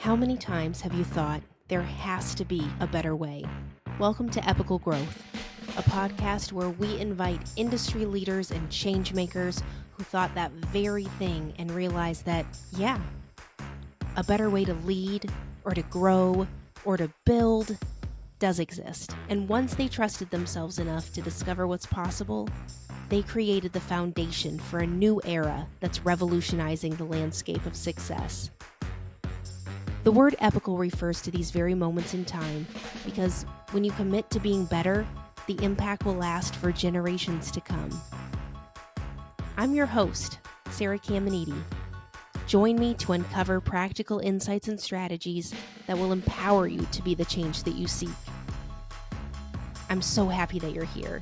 How many times have you thought there has to be a better way? Welcome to Epochal Growth, a podcast where we invite industry leaders and change makers who thought that very thing and realized that, yeah, a better way to lead or to grow or to build does exist. And once they trusted themselves enough to discover what's possible, they created the foundation for a new era that's revolutionizing the landscape of success. The word epochal refers to these very moments in time because when you commit to being better, the impact will last for generations to come. I'm your host, Sarah Caminiti. Join me to uncover practical insights and strategies that will empower you to be the change that you seek. I'm so happy that you're here.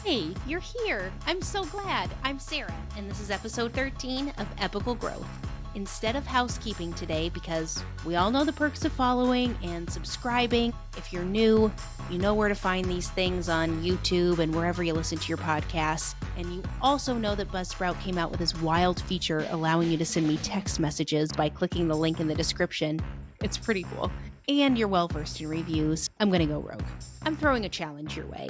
Hey, you're here. I'm so glad. I'm Sarah, and this is episode 13 of Epochal Growth. Instead of housekeeping today, because we all know the perks of following and subscribing. If you're new, you know where to find these things on YouTube and wherever you listen to your podcasts. And you also know that Buzzsprout came out with this wild feature allowing you to send me text messages by clicking the link in the description. It's pretty cool. And you're well-versed in reviews. I'm going to go rogue. I'm throwing a challenge your way.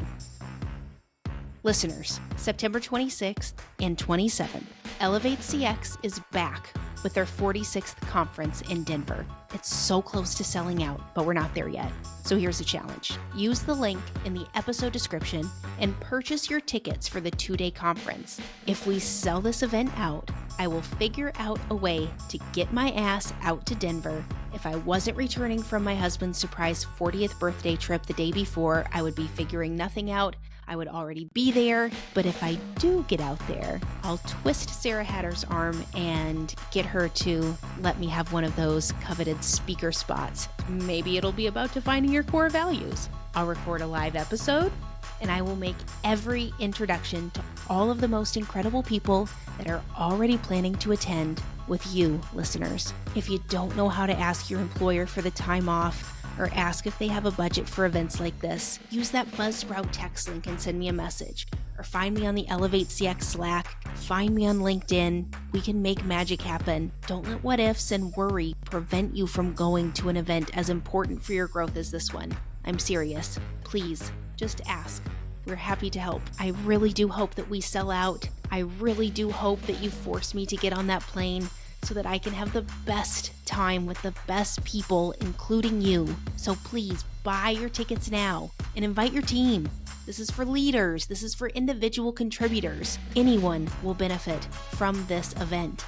Listeners, September 26th and 27th, ElevateCX is back with their 46th conference in Denver. It's so close to selling out, but we're not there yet. So here's the challenge. Use the link in the episode description and purchase your tickets for the 2-day conference. If we sell this event out, I will figure out a way to get my ass out to Denver. If I wasn't returning from my husband's surprise 40th birthday trip the day before, I would be figuring nothing out. I would already be there, but if I do get out there, I'll twist Sarah Hatter's arm and get her to let me have one of those coveted speaker spots. Maybe it'll be about defining your core values. I'll record a live episode, and I will make every introduction to all of the most incredible people that are already planning to attend with you, listeners. If you don't know how to ask your employer for the time off, or ask if they have a budget for events like this, use that Buzzsprout text link and send me a message. Or find me on the ElevateCX Slack, find me on LinkedIn. We can make magic happen. Don't let what ifs and worry prevent you from going to an event as important for your growth as this one. I'm serious. Please, just ask. We're happy to help. I really do hope that we sell out. I really do hope that you force me to get on that plane so that I can have the best time with the best people, including you. So please buy your tickets now and invite your team. This is for leaders. This is for individual contributors. Anyone will benefit from this event.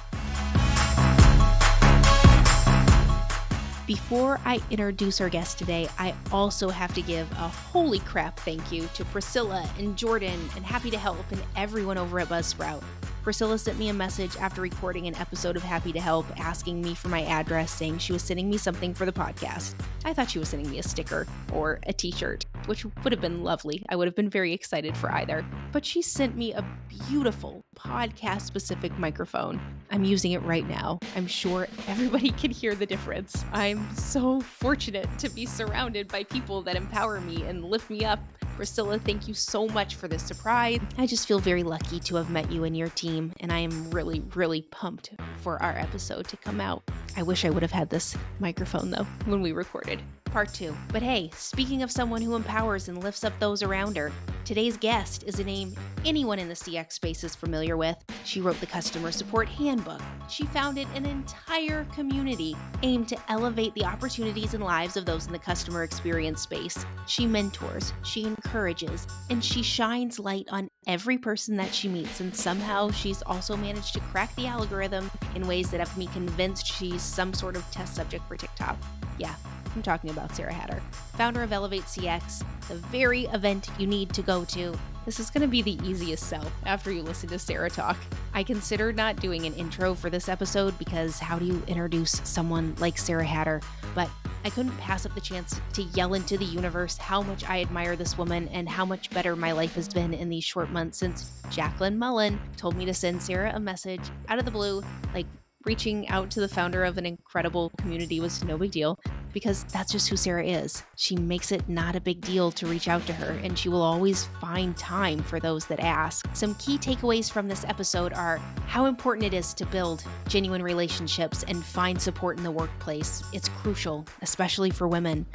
Before I introduce our guest today, I also have to give a holy crap thank you to Priscilla and Jordan and Happy to Help and everyone over at Buzzsprout. Priscilla sent me a message after recording an episode of Happy to Help asking me for my address, saying she was sending me something for the podcast. I thought she was sending me a sticker or a t-shirt, which would have been lovely. I would have been very excited for either. But she sent me a beautiful podcast-specific microphone. I'm using it right now. I'm sure everybody can hear the difference. I'm so fortunate to be surrounded by people that empower me and lift me up. Priscilla, thank you so much for this surprise. I just feel very lucky to have met you and your team, and I am really, really pumped for our episode to come out. I wish I would have had this microphone, though, when we recorded. Part 2. But hey, speaking of someone who empowers and lifts up those around her, today's guest is a name anyone in the CX space is familiar with. She wrote the Customer Support Handbook. She founded an entire community aimed to elevate the opportunities and lives of those in the customer experience space. She mentors, she encourages, and she shines light on every person that she meets, and somehow she's also managed to crack the algorithm in ways that have me convinced she's some sort of test subject for TikTok. Yeah, I'm talking about Sarah Hatter, founder of ElevateCX, the very event you need to go to. This is going to be the easiest sell after you listen to Sarah talk. I considered not doing an intro for this episode because how do you introduce someone like Sarah Hatter? But I couldn't pass up the chance to yell into the universe how much I admire this woman and how much better my life has been in these short months since Jacqueline Mullen told me to send Sarah a message out of the blue, like reaching out to the founder of an incredible community was no big deal. because that's just who Sarah is. She makes it not a big deal to reach out to her, and she will always find time for those that ask. Some key takeaways from this episode are how important it is to build genuine relationships and find support in the workplace. It's crucial, especially for women.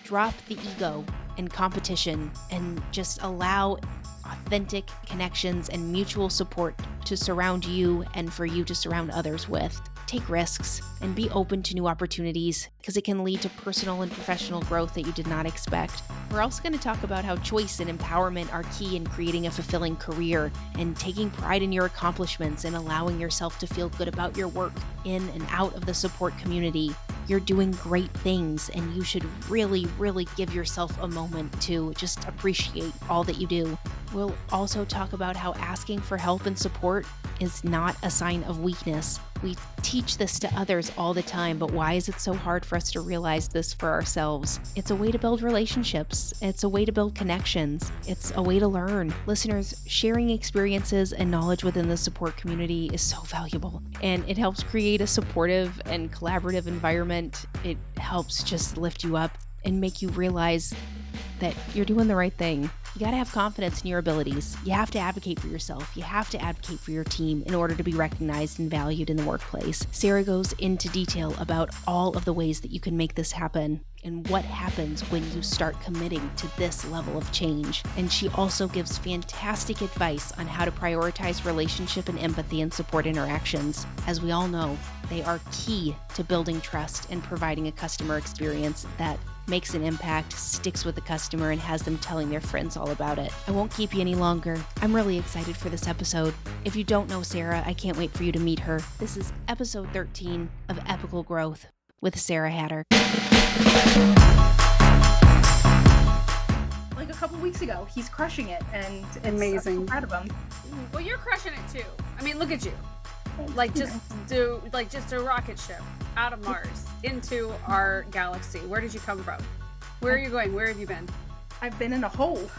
Drop the ego and competition and just allow authentic connections and mutual support to surround you and for you to surround others with. Take risks and be open to new opportunities because it can lead to personal and professional growth that you did not expect. We're also going to talk about how choice and empowerment are key in creating a fulfilling career and taking pride in your accomplishments and allowing yourself to feel good about your work in and out of the support community. You're doing great things and you should really, really give yourself a moment to just appreciate all that you do. We'll also talk about how asking for help and support is not a sign of weakness. We teach this to others all the time, but why is it so hard for us to realize this for ourselves? It's a way to build relationships. It's a way to build connections. It's a way to learn. Listeners, sharing experiences and knowledge within the support community is so valuable, and it helps create a supportive and collaborative environment. It helps just lift you up and make you realize that you're doing the right thing. You gotta have confidence in your abilities. You have to advocate for yourself. You have to advocate for your team in order to be recognized and valued in the workplace. Sarah goes into detail about all of the ways that you can make this happen and what happens when you start committing to this level of change. And she also gives fantastic advice on how to prioritize relationship and empathy and support interactions. As we all know, they are key to building trust and providing a customer experience that makes an impact, sticks with the customer, and has them telling their friends all about it. I won't keep you any longer. I'm really excited for this episode. If you don't know Sarah, I can't wait for you to meet her. This is episode 13 of Epochal Growth with Sarah Hatter. Like a couple weeks ago, he's crushing it, and it's amazing. I'm so proud of him. Well, you're crushing it too. I mean, look at you. Like just a rocket ship out of Mars into our galaxy. Where did you come from? Where are you going? Where have you been? I've been in a hole.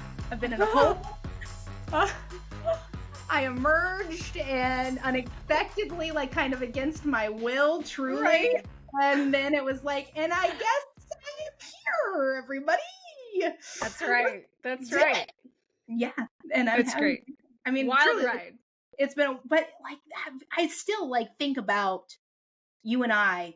I emerged and unexpectedly, like kind of against my will, truly. Right. And then it was like, and I guess I am here, everybody. That's right. That's right. Yeah. And It's great. I mean, wild truly, ride. It's been, but like, I still like think about you and I,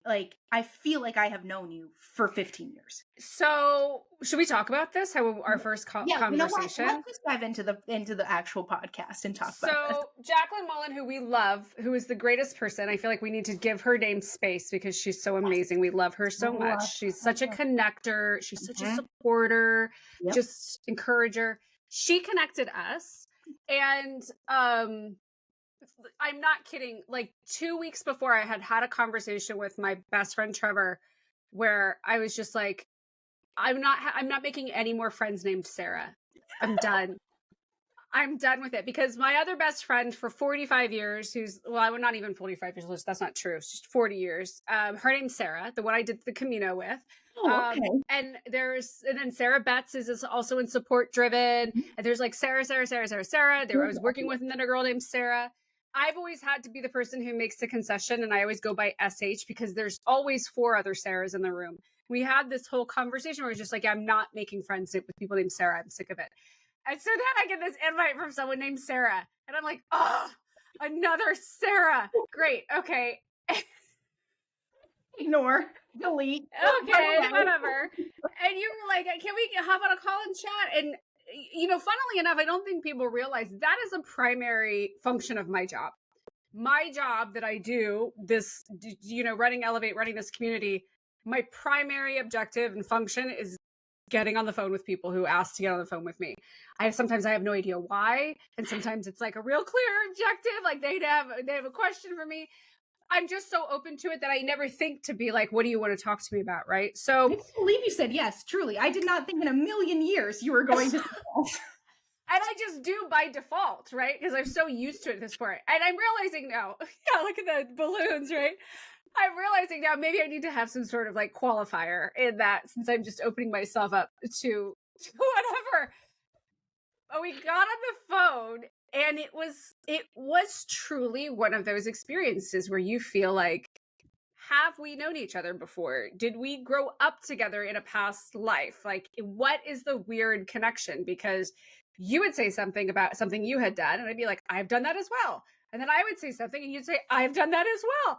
like, I feel like I have known you for 15 years. So should we talk about this? How our first conversation? You know what? Let's just dive into the actual podcast and talk about this. So Jacqueline Mullen, who we love, who is the greatest person, I feel like we need to give her name space because she's so amazing. We love her so much. She's such a connector. She's such a supporter, just encourager. She connected us. And I'm not kidding. Like 2 weeks before, I had a conversation with my best friend Trevor, where I was just like, I'm not making any more friends named Sarah. I'm done. I'm done with it because my other best friend for 45 years, I'm not even 45 years, that's not true. She's 40 years. Her name's Sarah, the one I did the Camino with. Oh, okay. And then Sarah Betts is also in support driven. And there's like Sarah. I was working with another girl named Sarah. I've always had to be the person who makes the concession, and I always go by SH because there's always 4 other Sarahs in the room. We had this whole conversation where it's just like, I'm not making friends with people named Sarah. I'm sick of it. And so then I get this invite from someone named Sarah, and I'm like, oh, another Sarah. Great. Okay. Ignore, delete. Okay, whatever. And you were like, can we hop on a call and chat? And, funnily enough, I don't think people realize that is a primary function of my job. My job that I do, this, running Elevate, running this community, my primary objective and function is getting on the phone with people who ask to get on the phone with me. Sometimes I have no idea why. And sometimes it's like a real clear objective. Like they have a question for me. I'm just so open to it that I never think to be like, what do you want to talk to me about? Right. So I can't believe you said yes, truly. I did not think in a million years you were going to. And I just do by default, right? Because I'm so used to it at this point. And I'm realizing now, look at the balloons, right? I'm realizing now maybe I need to have some sort of like qualifier in that since I'm just opening myself up to whatever. But we got on the phone and it was truly one of those experiences where you feel like, have we known each other before? Did we grow up together in a past life? Like, what is the weird connection? Because you would say something about something you had done, and I'd be like, I've done that as well. And then I would say something, and you'd say, I've done that as well.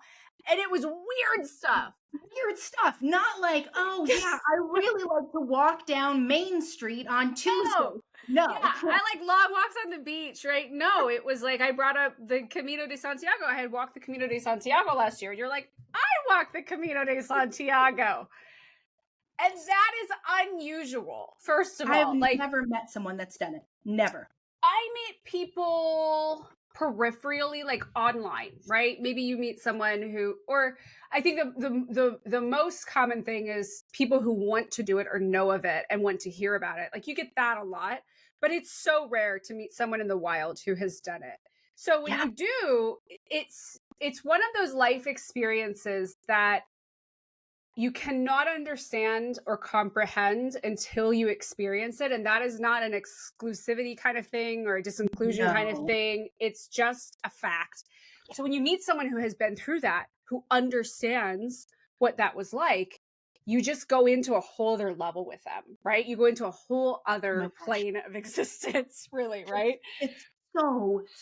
And it was weird stuff. Weird stuff. Not like, oh yeah, I really like to walk down Main Street on Tuesday. No. Yeah, I like long walks on the beach, right? No, it was like I brought up the Camino de Santiago. I had walked the Camino de Santiago last year. And you're like, I walked the Camino de Santiago. And that is unusual, first of all. I've never met someone that's done it. Never. I meet people peripherally, like online, right? Maybe you meet someone who, or I think the most common thing is people who want to do it or know of it and want to hear about it. Like you get that a lot, but it's so rare to meet someone in the wild who has done it. So when you do, it's one of those life experiences that you cannot understand or comprehend until you experience it. And that is not an exclusivity kind of thing or a disinclusion kind of thing. It's just a fact. So when you meet someone who has been through that, who understands what that was like, you just go into a whole other level with them, right? You go into a whole other plane of existence, really, right? It's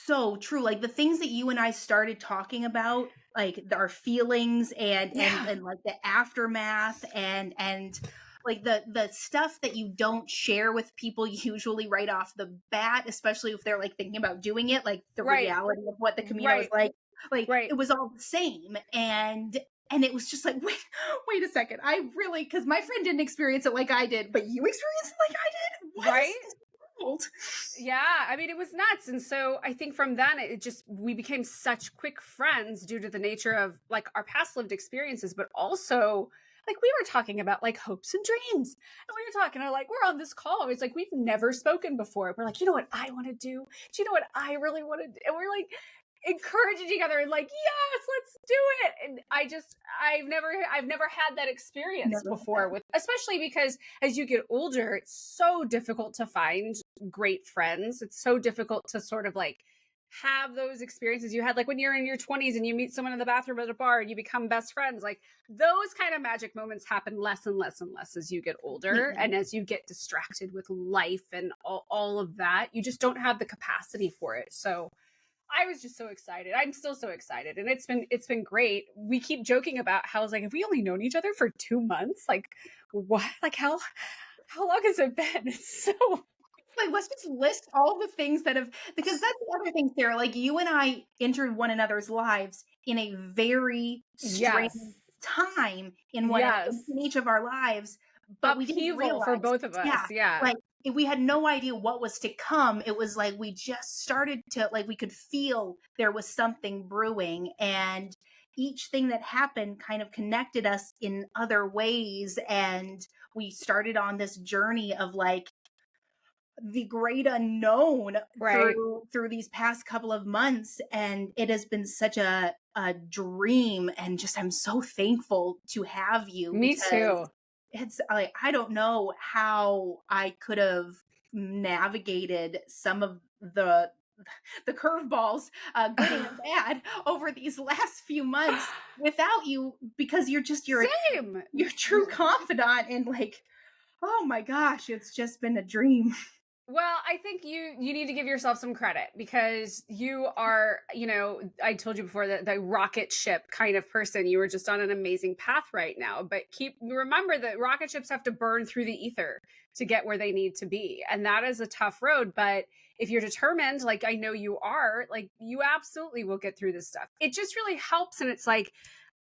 so true. Like the things that you and I started talking about, like our feelings and like the aftermath and like the stuff that you don't share with people usually right off the bat, especially if they're like thinking about doing it, like the reality of what the Camino is like it was all the same. And it was just like, wait a second. I really, because my friend didn't experience it like I did, but you experienced it like I did? What right? is this world? Yeah, I mean, it was nuts. And so I think from then, we became such quick friends due to the nature of like our past lived experiences, but also like we were talking about like hopes and dreams. And we were talking like, we're on this call. It's like, we've never spoken before. We're like, you know what I want to do? Do you know what I really want to do? And we're like, encouraging each other and like, yes, let's do it. And I've never had that experience before with, especially because as you get older, it's so difficult to find great friends. It's so difficult to sort of like have those experiences you had like when you're in your 20s and you meet someone in the bathroom at a bar and you become best friends. Like those kind of magic moments happen less and less and less as you get older. And as you get distracted with life and all of that, you just don't have the capacity for it. So I was just so excited. I'm still so excited. And it's been great. We keep joking about how it's like, have we only known each other for 2 months? Like what? Like how long has it been? It's so like, let's just list all the things that have, because that's the other thing, Sarah, like you and I entered one another's lives in a very strange time in each of our lives, but we didn't realize for both of us. Yeah. Like we had no idea what was to come. It was like, we just started to like, we could feel there was something brewing, and each thing that happened kind of connected us in other ways. And we started on this journey of like, the great unknown through these past couple of months, and it has been such a dream, and just I'm so thankful to have you. Me too. It's like I don't know how I could have navigated some of the curveballs, good and bad, over these last few months without you, because you're true confidant, and like, oh my gosh, it's just been a dream. Well, I think you need to give yourself some credit, because you are, I told you before that the rocket ship kind of person. You were just on an amazing path right now, but remember that rocket ships have to burn through the ether to get where they need to be. And that is a tough road. But if you're determined, like I know you are, like you absolutely will get through this stuff. It just really helps. And it's like,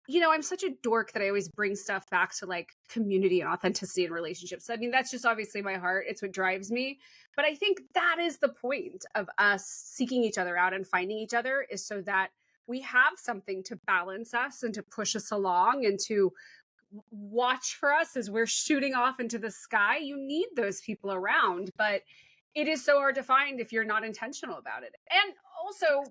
I'm such a dork that I always bring stuff back to like community and authenticity and relationships. I mean, that's just obviously my heart. It's what drives me. But I think that is the point of us seeking each other out and finding each other, is so that we have something to balance us and to push us along and to watch for us as we're shooting off into the sky. You need those people around, but it is so hard to find if you're not intentional about it. And also,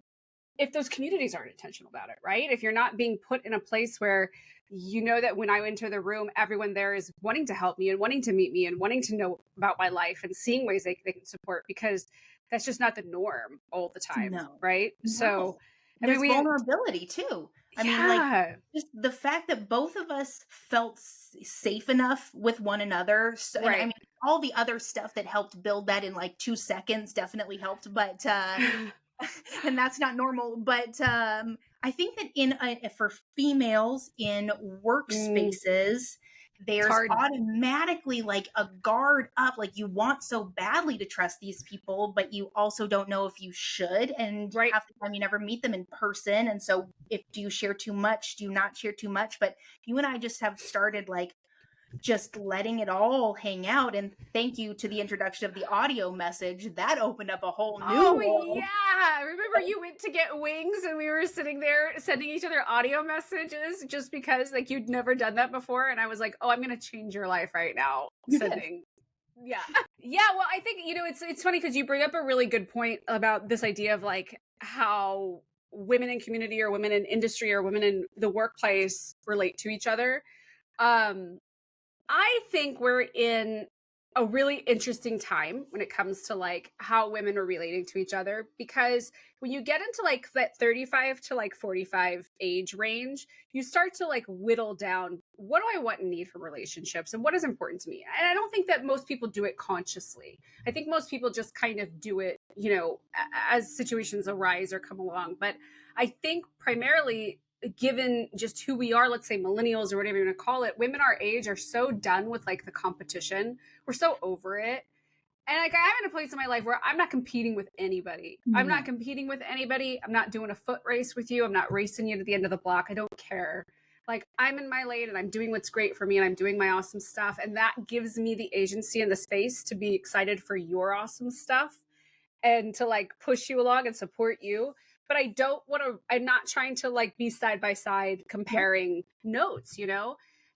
if those communities aren't intentional about it, right? If you're not being put in a place where you know that when I enter the room, everyone there is wanting to help me and wanting to meet me and wanting to know about my life and seeing ways they can support, because that's just not the norm all the time, right? No. So there's vulnerability too. I mean, like, just the fact that both of us felt safe enough with one another. So, and I Right. mean, all the other stuff that helped build that in like 2 seconds definitely helped. But and that's not normal. But I think that for females in workspaces, It's there's hard. automatically like a guard up. Like you want so badly to trust these people, but you also don't know if you should. And Right. half the time you never meet them in person. And so do you share too much? Do you not share too much? But you and I just have started like just letting it all hang out. And thank you to the introduction of the audio message. That opened up a whole new world. Yeah. Remember you went to get wings and we were sitting there sending each other audio messages just because like you'd never done that before. And I was like, oh, I'm going to change your life right now. Sending. Yeah. Yeah. Well, I think, it's funny because you bring up a really good point about this idea of like how women in community or women in industry or women in the workplace relate to each other. I think we're in a really interesting time when it comes to like how women are relating to each other, because when you get into like that 35 to like 45 age range, you start to like whittle down, what do I want and need from relationships and what is important to me? And I don't think that most people do it consciously. I think most people just kind of do it, as situations arise or come along. But I think primarily, given just who we are, let's say millennials or whatever you want to call it, women our age are so done with like the competition. We're so over it. And like I'm in a place in my life where I'm not competing with anybody. I'm not competing with anybody. I'm not doing a foot race with you. I'm not racing you to the end of the block. I don't care. Like I'm in my lane and I'm doing what's great for me and I'm doing my awesome stuff. And that gives me the agency and the space to be excited for your awesome stuff and to like push you along and support you. But I don't want to, I'm not trying to like be side by side comparing notes,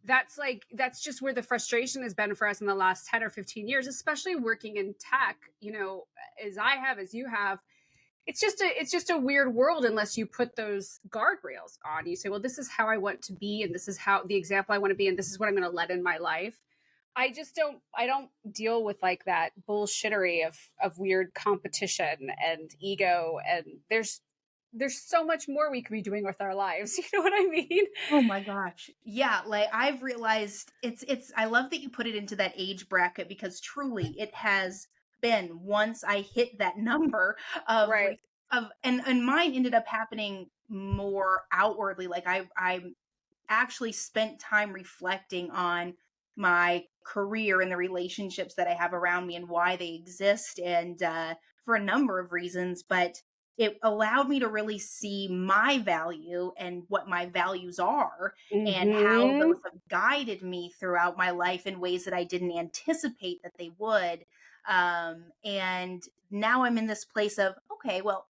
that's just where the frustration has been for us in the last 10 or 15 years, especially working in tech, as I have, as you have. It's just a weird world unless you put those guardrails on. You say, well, this is how I want to be. And this is how the example I want to be. And this is what I'm going to let in my life. I don't deal with like that bullshittery of weird competition and ego. And there's so much more we could be doing with our lives. You know what I mean? Oh my gosh. Yeah. Like I've realized I love that you put it into that age bracket because truly it has been once I hit that number of Right. like, and mine ended up happening more outwardly. Like I actually spent time reflecting on my career and the relationships that I have around me and why they exist, and for a number of reasons. But it allowed me to really see my value and what my values are and how those have guided me throughout my life in ways that I didn't anticipate that they would. And now I'm in this place of, okay, well,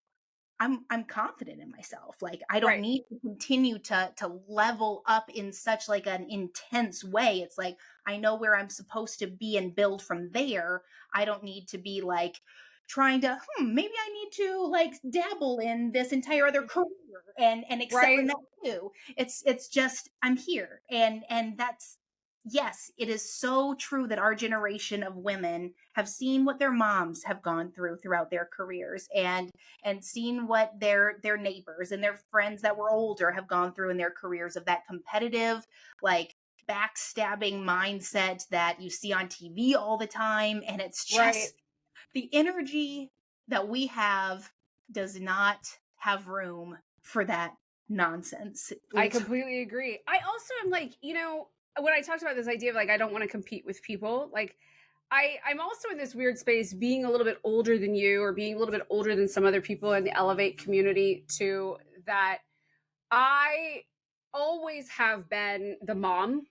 I'm confident in myself. Like I don't need to continue to level up in such like an intense way. It's like I know where I'm supposed to be and build from there. I don't need to be like trying to maybe I need to like dabble in this entire other career and excel in that too. It's just I'm here and that's yes, it is so true that our generation of women have seen what their moms have gone throughout their careers and seen what their neighbors and their friends that were older have gone through in their careers, of that competitive like backstabbing mindset that you see on TV all the time. And it's just the energy that we have does not have room for that nonsense. I completely agree. I also am like, when I talked about this idea of like I don't want to compete with people, like I'm also in this weird space being a little bit older than you or being a little bit older than some other people in the Elevate community too, that I always have been the mom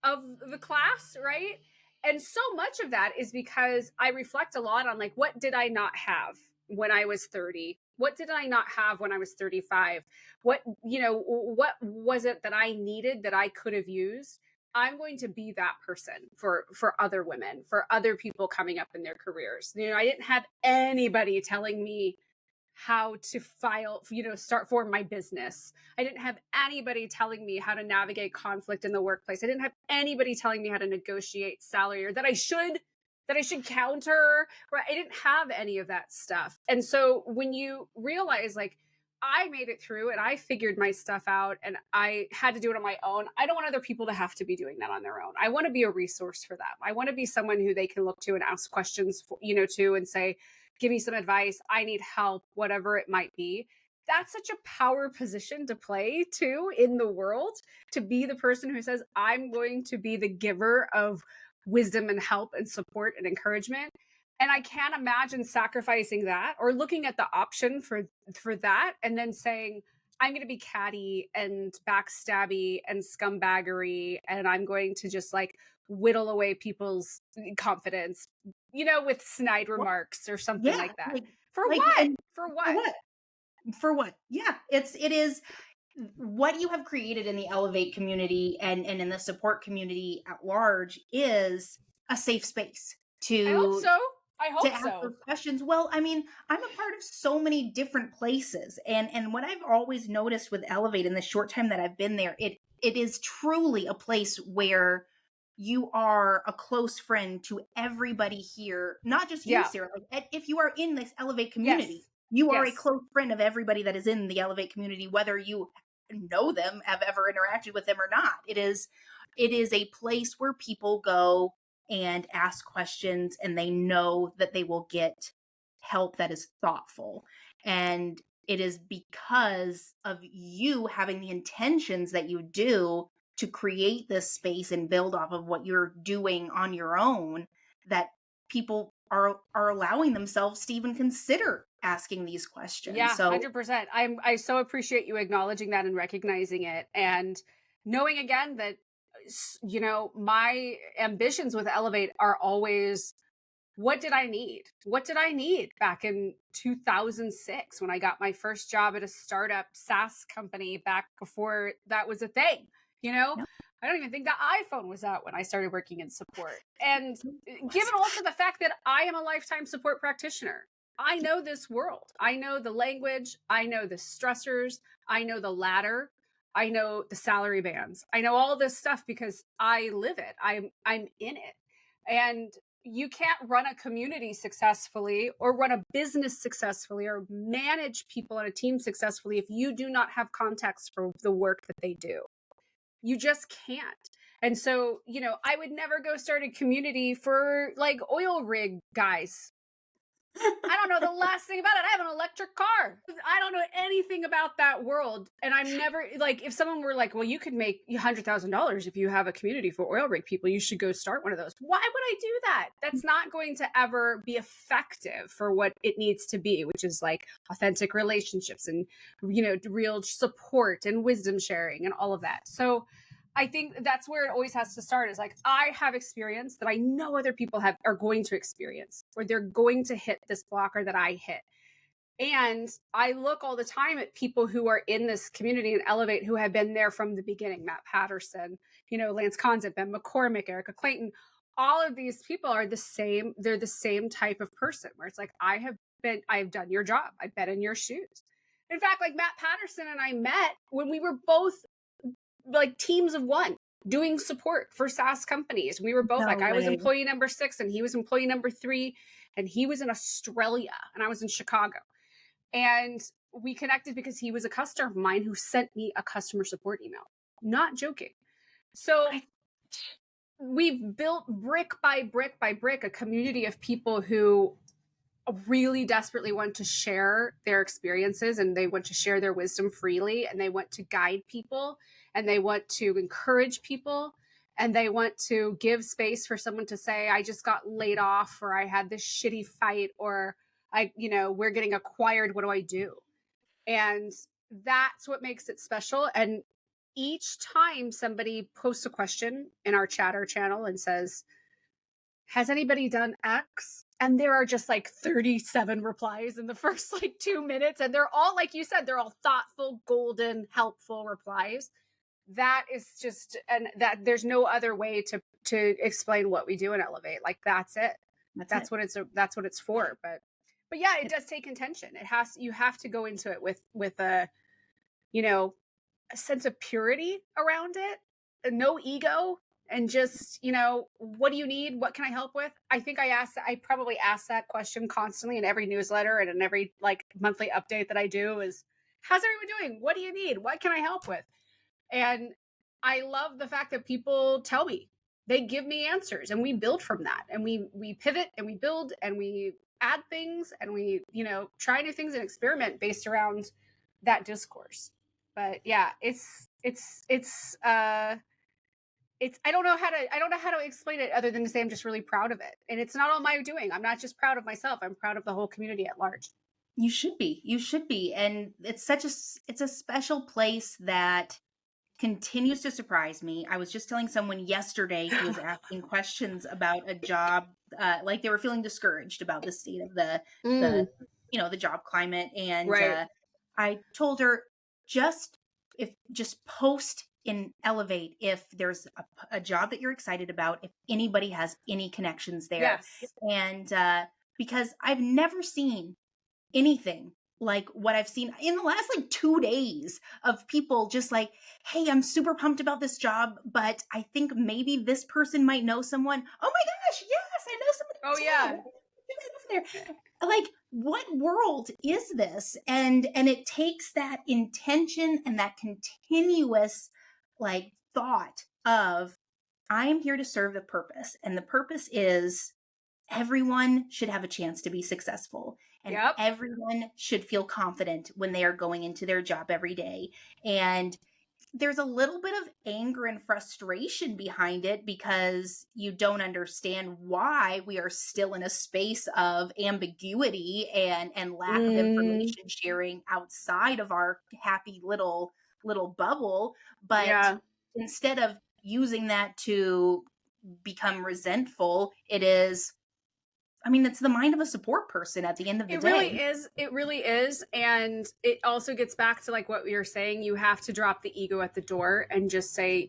of the class, right? And so much of that is because I reflect a lot on like, what did I not have when I was 30? What did I not have when I was 35? What was it that I needed that I could have used? I'm going to be that person for other women, for other people coming up in their careers. I didn't have anybody telling me how to form my business. I didn't have anybody telling me how to navigate conflict in the workplace. I didn't have anybody telling me how to negotiate salary or that I should counter, right? I didn't have any of that stuff. And so when you realize like I made it through and I figured my stuff out and I had to do it on my own. I don't want other people to have to be doing that on their own. I want to be a resource for them. I want to be someone who they can look to and ask questions for, to, and say, give me some advice. I need help, whatever it might be. That's such a power position to play too in the world, to be the person who says, I'm going to be the giver of wisdom and help and support and encouragement. And I can't imagine sacrificing that or looking at the option for that and then saying, I'm going to be catty and backstabby and scumbaggery, and I'm going to just like whittle away people's confidence, with snide remarks or something like that. For what? For what? For what? Yeah, it is what you have created in the Elevate community and in the support community at large is a safe space to. I hope to ask those questions. Well, I mean, I'm a part of so many different places. And what I've always noticed with Elevate in the short time that I've been there, it is truly a place where you are a close friend to everybody here, not just you, Sarah. Like, if you are in this Elevate community, you are a close friend of everybody that is in the Elevate community, whether you know them, have ever interacted with them or not. It is a place where people go and ask questions, and they know that they will get help that is thoughtful. And it is because of you having the intentions that you do to create this space and build off of what you're doing on your own that people are allowing themselves to even consider asking these questions. Yeah, so 100%. I so appreciate you acknowledging that and recognizing it, and knowing again that my ambitions with Elevate are always, what did I need? What did I need back in 2006 when I got my first job at a startup SaaS company back before that was a thing? I don't even think the iPhone was out when I started working in support. And given also the fact that I am a lifetime support practitioner, I know this world. I know the language. I know the stressors. I know the ladder. I know the salary bands. I know all this stuff because I live it. I'm in it. And you can't run a community successfully or run a business successfully or manage people on a team successfully if you do not have context for the work that they do. You just can't. And so, I would never go start a community for like oil rig guys. I don't know the last thing about it. I have an electric car. I don't know anything about that world. And I'm never like, if someone were like, well, you could make $100,000 if you have a community for oil rig people, you should go start one of those. Why would I do that? That's not going to ever be effective for what it needs to be, which is like authentic relationships and, real support and wisdom sharing and all of that. So I think that's where it always has to start, is like, I have experience that I know other people are going to experience, or they're going to hit this blocker that I hit. And I look all the time at people who are in this community and Elevate who have been there from the beginning. Matt Patterson, Lance Conzett, Ben McCormick, Erica Clayton. All of these people are the same. They're the same type of person where it's like, I've done your job. I've been in your shoes. In fact, like Matt Patterson and I met when we were both like teams of one doing support for SaaS companies. We were both I was employee number 6 and he was employee number 3, and he was in Australia and I was in Chicago. And we connected because he was a customer of mine who sent me a customer support email. Not joking. So we've built brick by brick by brick a community of people who really desperately want to share their experiences, and they want to share their wisdom freely, and they want to guide people, and they want to encourage people, and they want to give space for someone to say, I just got laid off, or I had this shitty fight, or we're getting acquired. What do I do? And that's what makes it special. And each time somebody posts a question in our chatter channel and says, has anybody done X? And there are just like 37 replies in the first 2 minutes. And they're all, like you said, they're all thoughtful, golden, helpful replies. That is just, and that there's no other way to explain what we do in Elevate. Like, that's it. That's what it's for. But yeah, it does take intention. You have to go into it with a sense of purity around it, no ego. And just, what do you need? What can I help with? I think I probably ask that question constantly in every newsletter and in every monthly update that I do is, how's everyone doing? What do you need? What can I help with? And I love the fact that people tell me, they give me answers, and we build from that, and we pivot and we build and we add things, and we, try new things and experiment based around that discourse. But yeah, I don't know how to explain it other than to say I'm just really proud of it. And it's not all my doing. I'm not just proud of myself. I'm proud of the whole community at large. You should be. You should be. And it's a special place that continues to surprise me. I was just telling someone yesterday who was asking questions about a job, like they were feeling discouraged about the state of the job climate, and Right. I told her just post in Elevate if there's a job that you're excited about, if anybody has any connections there. Yes. And because I've never seen anything like what I've seen in the last 2 days of people just like, hey, I'm super pumped about this job, but I think maybe this person might know someone. Oh my gosh, yes, I know somebody. Oh too. yeah. Like, what world is this? And it takes that intention and that continuous thought of, I am here to serve the purpose, and the purpose is everyone should have a chance to be successful, and everyone should feel confident when they are going into their job every day. And there's a little bit of anger and frustration behind it because you don't understand why we are still in a space of ambiguity and lack of information sharing outside of our happy little bubble. But instead of using that to become resentful, it's the mind of a support person at the end of the day. It really is. And it also gets back to what you're saying. You have to drop the ego at the door and just say,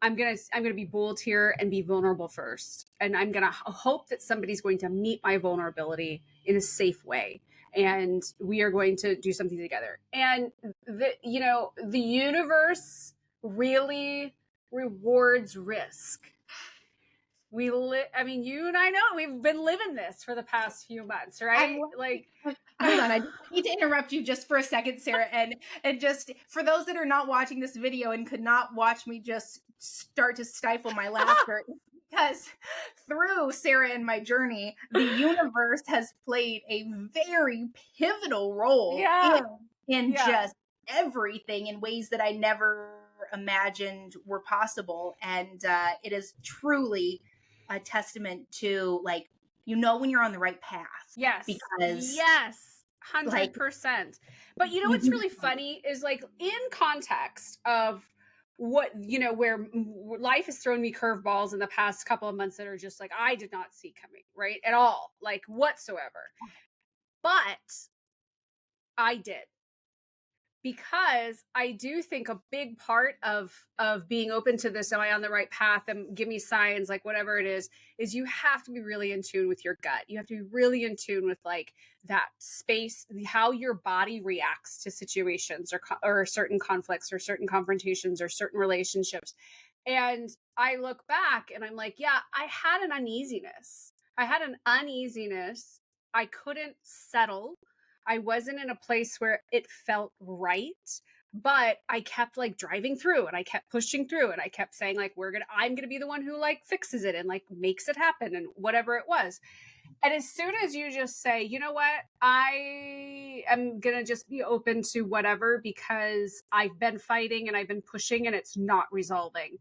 I'm going to be bold here and be vulnerable first. And I'm going to hope that somebody's going to meet my vulnerability in a safe way. And we are going to do something together. And the universe really rewards risk. You and I know we've been living this for the past few months, right? Hold on, I need to interrupt you just for a second, Sarah, and just for those that are not watching this video and could not watch me just start to stifle my laughter, because through Sarah and my journey, the universe has played a very pivotal role in just everything in ways that I never imagined were possible. And it is truly a testament to when you're on the right path. Yes. Because 100%. But what's really funny is in context of what, where life has thrown me curveballs in the past couple of months that are just I did not see coming, right? At all, whatsoever. But I did. Because I do think a big part of being open to this, am I on the right path, and give me signs, whatever it is you have to be really in tune with your gut. You have to be really in tune with that space, how your body reacts to situations or certain conflicts or certain confrontations or certain relationships. And I look back and I'm I had an uneasiness. I couldn't settle. I wasn't in a place where it felt right, but I kept driving through, and I kept pushing through, and I kept saying I'm going to be the one who fixes it and makes it happen, and whatever it was. And as soon as you just say, you know what, I am going to just be open to whatever, because I've been fighting and I've been pushing and it's not resolving.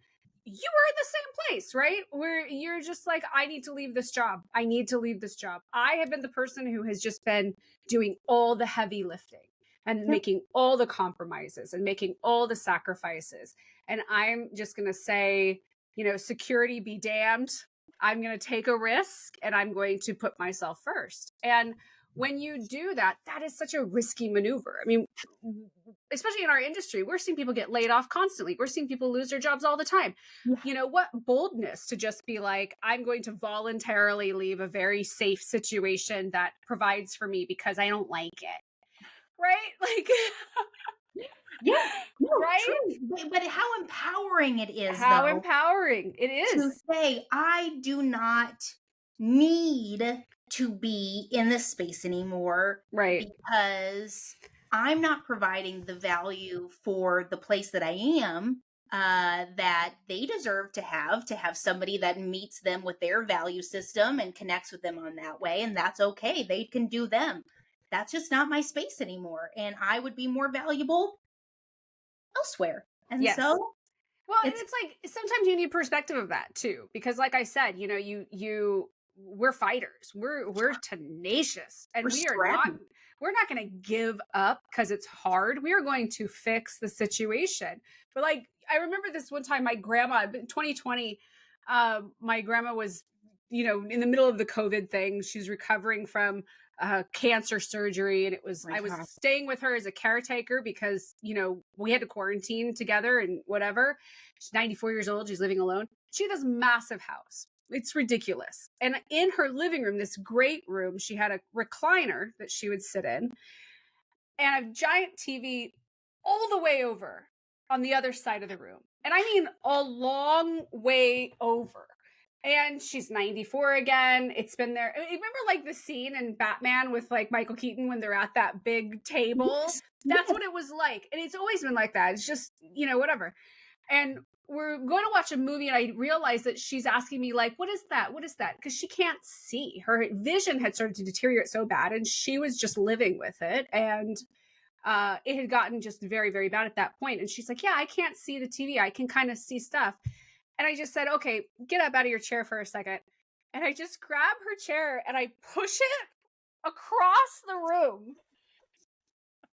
You were in the same place, right? Where you're just I need to leave this job. I need to leave this job. I have been the person who has just been doing all the heavy lifting and making all the compromises and making all the sacrifices. And I'm just going to say, security be damned. I'm going to take a risk and I'm going to put myself first. And when you do that, that is such a risky maneuver. Especially in our industry, we're seeing people get laid off constantly. We're seeing people lose their jobs all the time. Yeah. What boldness to just be I'm going to voluntarily leave a very safe situation that provides for me because I don't like it. Right? Yeah. No, right? True. But how empowering it is, empowering it is. To say, I do not need to be in this space anymore. Right. Because I'm not providing the value for the place that I am, that they deserve to have somebody that meets them with their value system and connects with them on that way. And that's okay. They can do them. That's just not my space anymore. And I would be more valuable elsewhere. And Yes. so well, and it's like sometimes you need perspective of that too, because like I said, you know, we're fighters. We're tenacious, and we're not going to give up because it's hard. We are going to fix the situation. But like I remember this one time, my grandma, in 2020, my grandma was, you know, in the middle of the COVID thing. She's recovering from cancer surgery, and I was staying with her as a caretaker because, you know, we had to quarantine together and whatever. She's 94 years old. She's living alone. She has this massive house. It's ridiculous. And in her living room, this great room, she had a recliner that she would sit in and a giant TV all the way over on the other side of the room. And I mean, a long way over. And she's 94 again. It's been there. Remember like the scene in Batman with like Michael Keaton when they're at that big table? Yes. That's what it was like. And it's always been like that. It's just, you know, whatever. And we're going to watch a movie, and I realized that she's asking me like, what is that? What is that? Because she can't see. Her vision had started to deteriorate so bad, and she was just living with it. And it had gotten just very, very bad at that point. And she's like, yeah, I can't see the TV. I can kind of see stuff. And I just said, okay, get up out of your chair for a second. And I just grab her chair and I push it across the room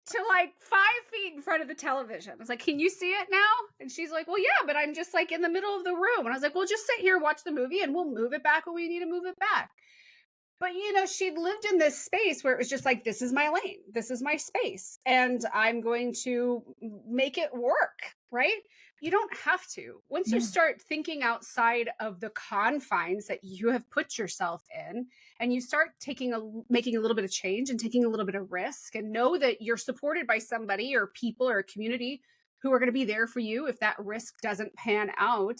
to like 5 feet in front of the television. I was like, can you see it now? And she's like, well, yeah, but I'm just like in the middle of the room. And I was like, well, just sit here, watch the movie, and we'll move it back when we need to move it back. But, you know, she'd lived in this space where it was just like, this is my lane. This is my space. And I'm going to make it work, right? You don't have to. Once you start thinking outside of the confines that you have put yourself in, and you start making a little bit of change and taking a little bit of risk, and know that you're supported by somebody or people or a community who are going to be there for you if that risk doesn't pan out,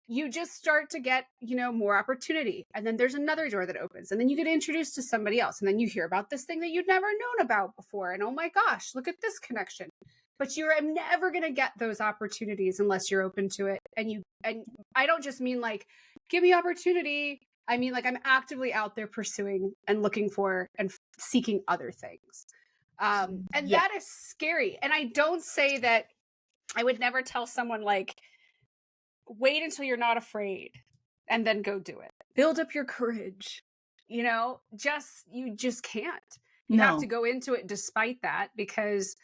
you just start to get, you know, more opportunity. And then there's another door that opens, and then you get introduced to somebody else. And then you hear about this thing that you'd never known about before. And oh my gosh, look at this connection. But you're never going to get those opportunities unless you're open to it. And I don't just mean like, give me opportunity. I mean, like, I'm actively out there pursuing and looking for and seeking other things. And that is scary. And I don't say that I would never tell someone like, wait until you're not afraid and then go do it. Build up your courage. You know, you just can't. You have to go into it despite that, because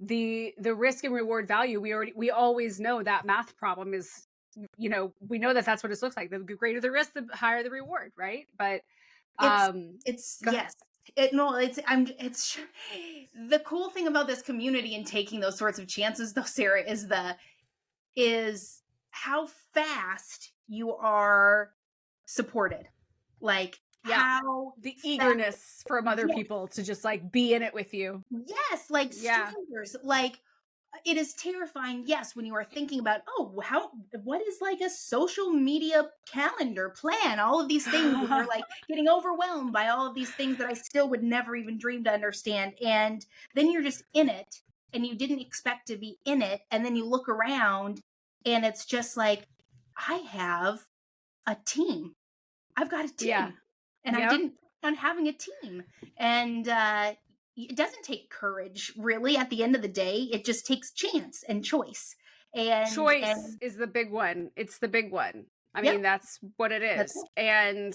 the risk and reward value, we always know that math problem is, you know, we know that that's what it looks like. The greater the risk, the higher the reward, right? But it's yes. It's the cool thing about this community and taking those sorts of chances though, Sarah, is how fast you are supported. Like, how the eagerness from other people to just like be in it with you. Yes, like strangers. Like, it is terrifying, yes, when you are thinking about, what is like a social media calendar plan, all of these things, and you're like getting overwhelmed by all of these things that I still would never even dream to understand. And then you're just in it, and you didn't expect to be in it. And then you look around, and it's just like, I have a team. I've got a team. Yeah. And I didn't plan on having a team. And it doesn't take courage, really. At the end of the day, it just takes chance and choice. And choice is the big one. It's the big one. I mean, that's what it is. And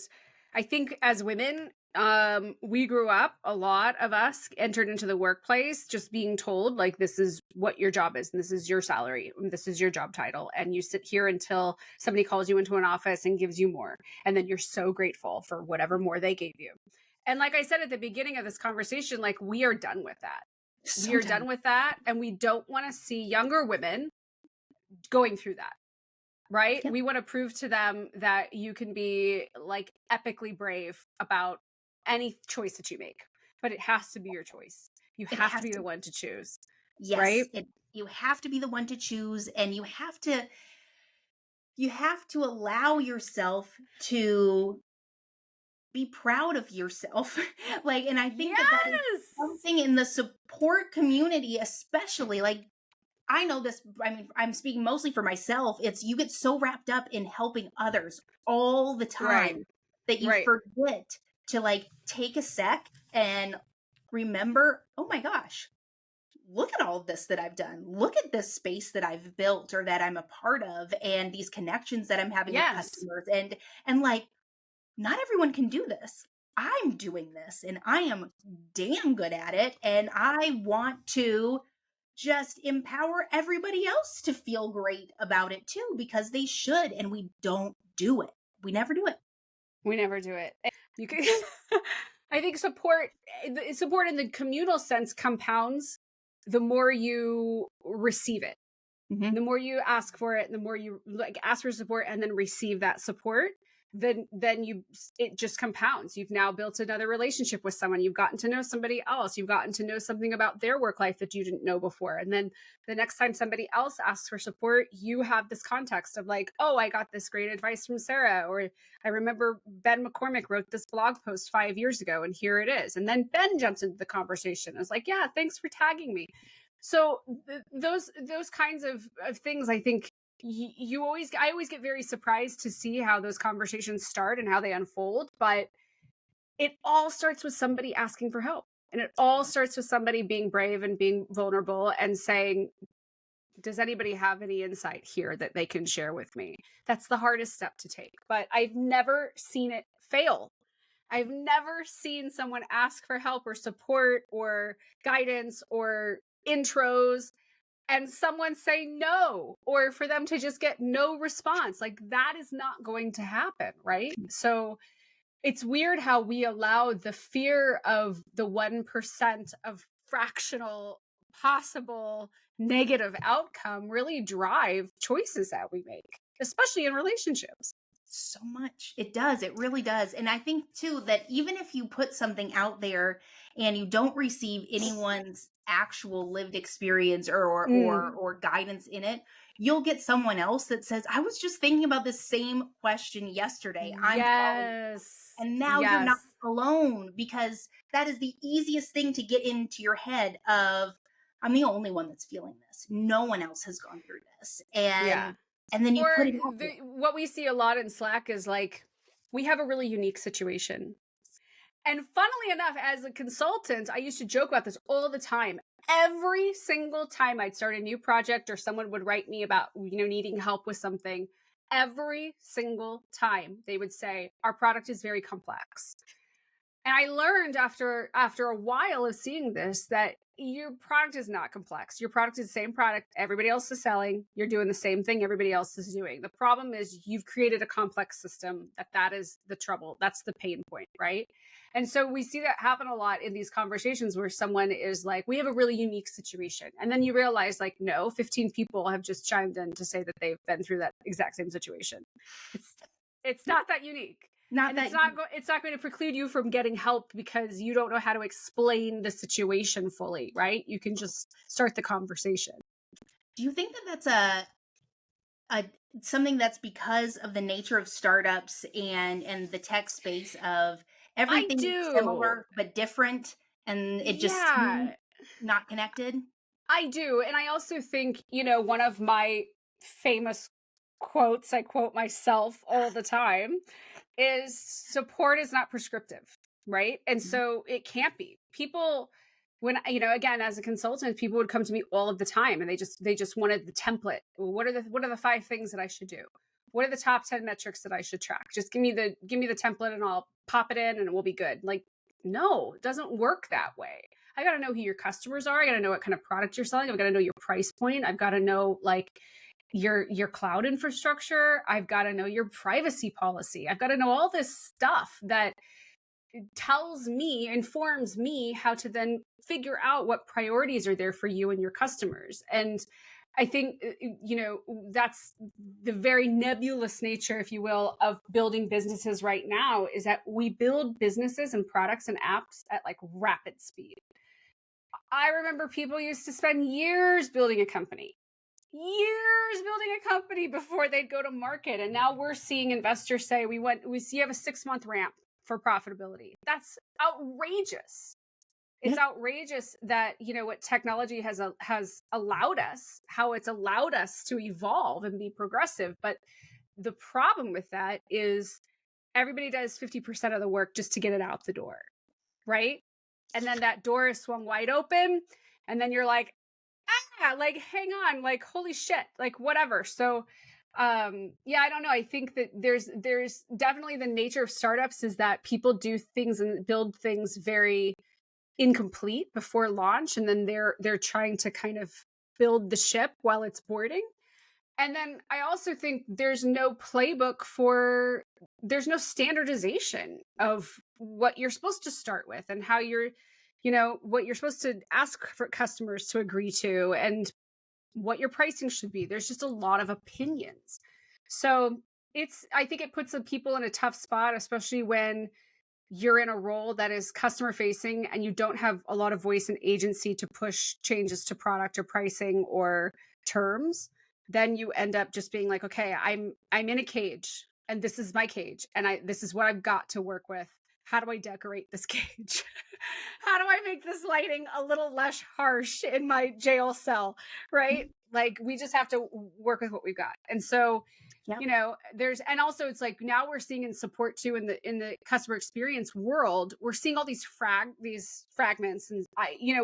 I think as women, we grew up, a lot of us entered into the workplace just being told, like, this is what your job is, and this is your salary, and this is your job title, and you sit here until somebody calls you into an office and gives you more, and then you're so grateful for whatever more they gave you. And like I said at the beginning of this conversation, like, we are done with that. We are done with that, and we don't want to see younger women going through that. Right? Yep. We want to prove to them that you can be like epically brave about any choice that you make, but it has to be your choice. You have to be the one to choose. Yes, right? You have to be the one to choose, and you have to allow yourself to be proud of yourself. Like, and I think that something in the support community, especially, like, I know this, I mean, I'm speaking mostly for myself. It's you get so wrapped up in helping others all the Right. time that you Right. forget to like take a sec and remember, oh my gosh, look at all of this that I've done. Look at this space that I've built or that I'm a part of, and these connections that I'm having with Yes. customers. And like, not everyone can do this. I'm doing this and I am damn good at it. And I want to just empower everybody else to feel great about it too, because they should. And we don't do it. We never do it. We never do it. You can I think support in the communal sense compounds the more you receive it. Mm-hmm. The more you ask for it, the more you like ask for support and then receive that support, then it just compounds. You've now built another relationship with someone. You've gotten to know somebody else. You've gotten to know something about their work life that you didn't know before. And then the next time somebody else asks for support, you have this context of like, oh, I got this great advice from Sarah, or I remember Ben McCormick wrote this blog post 5 years ago and here it is. And then Ben jumps into the conversation. I was like, yeah, thanks for tagging me. So those kinds of things, I think I always get very surprised to see how those conversations start and how they unfold. But it all starts with somebody asking for help. And it all starts with somebody being brave and being vulnerable and saying, does anybody have any insight here that they can share with me? That's the hardest step to take. But I've never seen it fail. I've never seen someone ask for help or support or guidance or intros and someone say no, or for them to just get no response. Like that is not going to happen, right? So it's weird how we allow the fear of the 1% of fractional possible negative outcome really drive choices that we make, especially in relationships. So much. It does. It really does. And I think too that even if you put something out there and you don't receive anyone's actual lived experience or guidance in it, you'll get someone else that says, I was just thinking about this same question yesterday. I'm calling. Yes. And now you're not alone, because that is the easiest thing to get into your head of, I'm the only one that's feeling this. No one else has gone through this. And then you put it out there. What we see a lot in Slack is like, we have a really unique situation. And funnily enough, as a consultant, I used to joke about this all the time. Every single time I'd start a new project or someone would write me about, needing help with something, every single time they would say, our product is very complex. And I learned after a while of seeing this that your product is not complex. Your product is the same product everybody else is selling. You're doing the same thing everybody else is doing. The problem is you've created a complex system that is the trouble. That's the pain point, right? And so we see that happen a lot in these conversations where someone is like, we have a really unique situation. And then you realize like, no, 15 people have just chimed in to say that they've been through that exact same situation. It's not that unique. It's not going to preclude you from getting help because you don't know how to explain the situation fully, right? You can just start the conversation. Do you think that that's a something that's because of the nature of startups and the tech space of everything similar but different, and it just not connected? I do. And I also think, one of my famous quotes, I quote myself all the time, is support is not prescriptive, right? And so it can't be. People, when, again, as a consultant, people would come to me all of the time and they just wanted the template. What are the 5 things that I should do? What are the top 10 metrics that I should track? Just give me the template and I'll pop it in and it will be good. Like, no, it doesn't work that way. I got to know who your customers are. I got to know what kind of product you're selling. I've got to know your price point. I've got to know like your cloud infrastructure. I've got to know your privacy policy. I've got to know all this stuff that informs me how to then figure out what priorities are there for you and your customers. And I think, that's the very nebulous nature, if you will, of building businesses right now, is that we build businesses and products and apps at like rapid speed. I remember people used to spend years building a company before they'd go to market. And now we're seeing investors say we see you have a 6-month ramp for profitability. That's outrageous. It's outrageous that, what technology has allowed us, how it's allowed us to evolve and be progressive. But the problem with that is everybody does 50% of the work just to get it out the door, right? And then that door is swung wide open, and then you're like, like, hang on, like, holy shit, like, whatever. So, I don't know. I think that there's definitely the nature of startups is that people do things and build things very incomplete before launch, and then they're trying to kind of build the ship while it's boarding. And then I also think there's no standardization of what you're supposed to start with and how what you're supposed to ask for customers to agree to and what your pricing should be. There's just a lot of opinions. So I think it puts the people in a tough spot, especially when you're in a role that is customer facing and you don't have a lot of voice and agency to push changes to product or pricing or terms. Then you end up just being like, okay, I'm in a cage and this is my cage and this is what I've got to work with. How do I decorate this cage? How do I make this lighting a little less harsh in my jail cell? Right? Like, we just have to work with what we've got. And so, and also it's like now we're seeing in support too, in the customer experience world, we're seeing all these fragments. And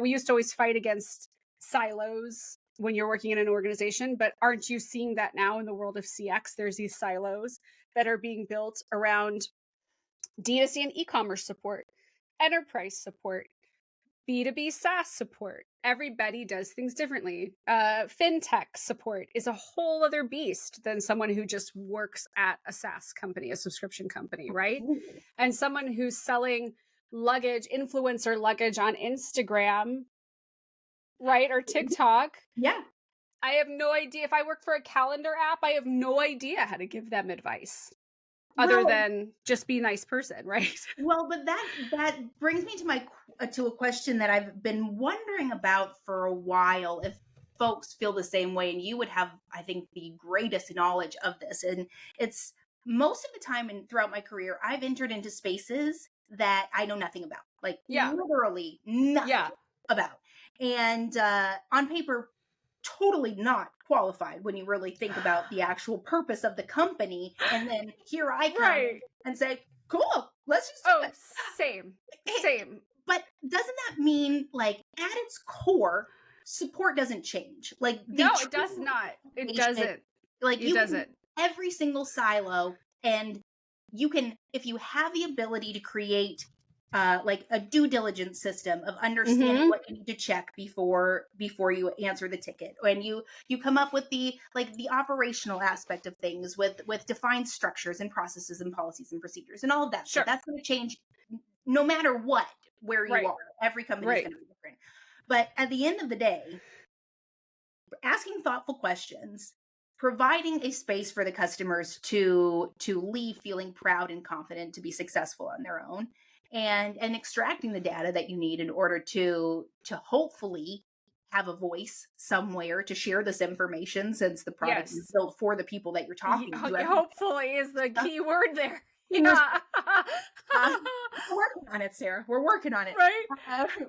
we used to always fight against silos when you're working in an organization, but aren't you seeing that now in the world of CX? There's these silos that are being built around D2C and e-commerce support, enterprise support, B2B SaaS support. Everybody does things differently. FinTech support is a whole other beast than someone who just works at a SaaS company, a subscription company, right? And someone who's selling influencer luggage on Instagram, right? Or TikTok. Yeah. I have no idea. If I work for a calendar app, I have no idea how to give them advice other than just be a nice person, right? Well, but that brings me to a question that I've been wondering about for a while, if folks feel the same way, and you would have, I think, the greatest knowledge of this. And it's most of the time and throughout my career, I've entered into spaces that I know nothing about, like literally nothing about. And on paper, totally not qualified when you really think about the actual purpose of the company. And then here I come and say, cool, let's just do it. Same. But doesn't that mean, like, at its core, support doesn't change? Like, no, it does not. It doesn't. Like, it doesn't. Every single silo, and you can, if you have the ability to create like a due diligence system of understanding what you need to check before you answer the ticket, and you come up with the operational aspect of things with defined structures and processes and policies and procedures and all of that. Sure. So that's going to change no matter what, where you are. Every company is going to be different. But at the end of the day, asking thoughtful questions, providing a space for the customers to leave feeling proud and confident to be successful on their own, and extracting the data that you need in order to hopefully have a voice somewhere to share this information, since the product is built for the people that you're talking to. Hopefully is the key word there. We're working on it, Sarah. We're working on it. Right.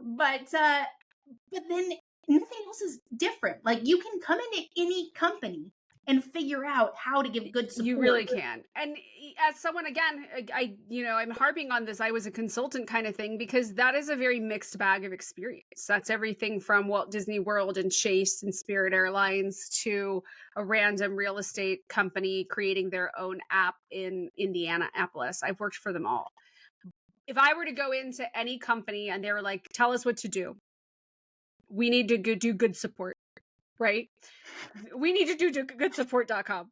But then nothing else is different. Like, you can come into any company and figure out how to give good support. You really can. And as someone, again, I'm harping on this, I was a consultant kind of thing, because that is a very mixed bag of experience. That's everything from Walt Disney World and Chase and Spirit Airlines to a random real estate company creating their own app in Indianapolis. I've worked for them all. If I were to go into any company and they were like, tell us what to do, we need to do good support. Right? We need to do goodsupport.com.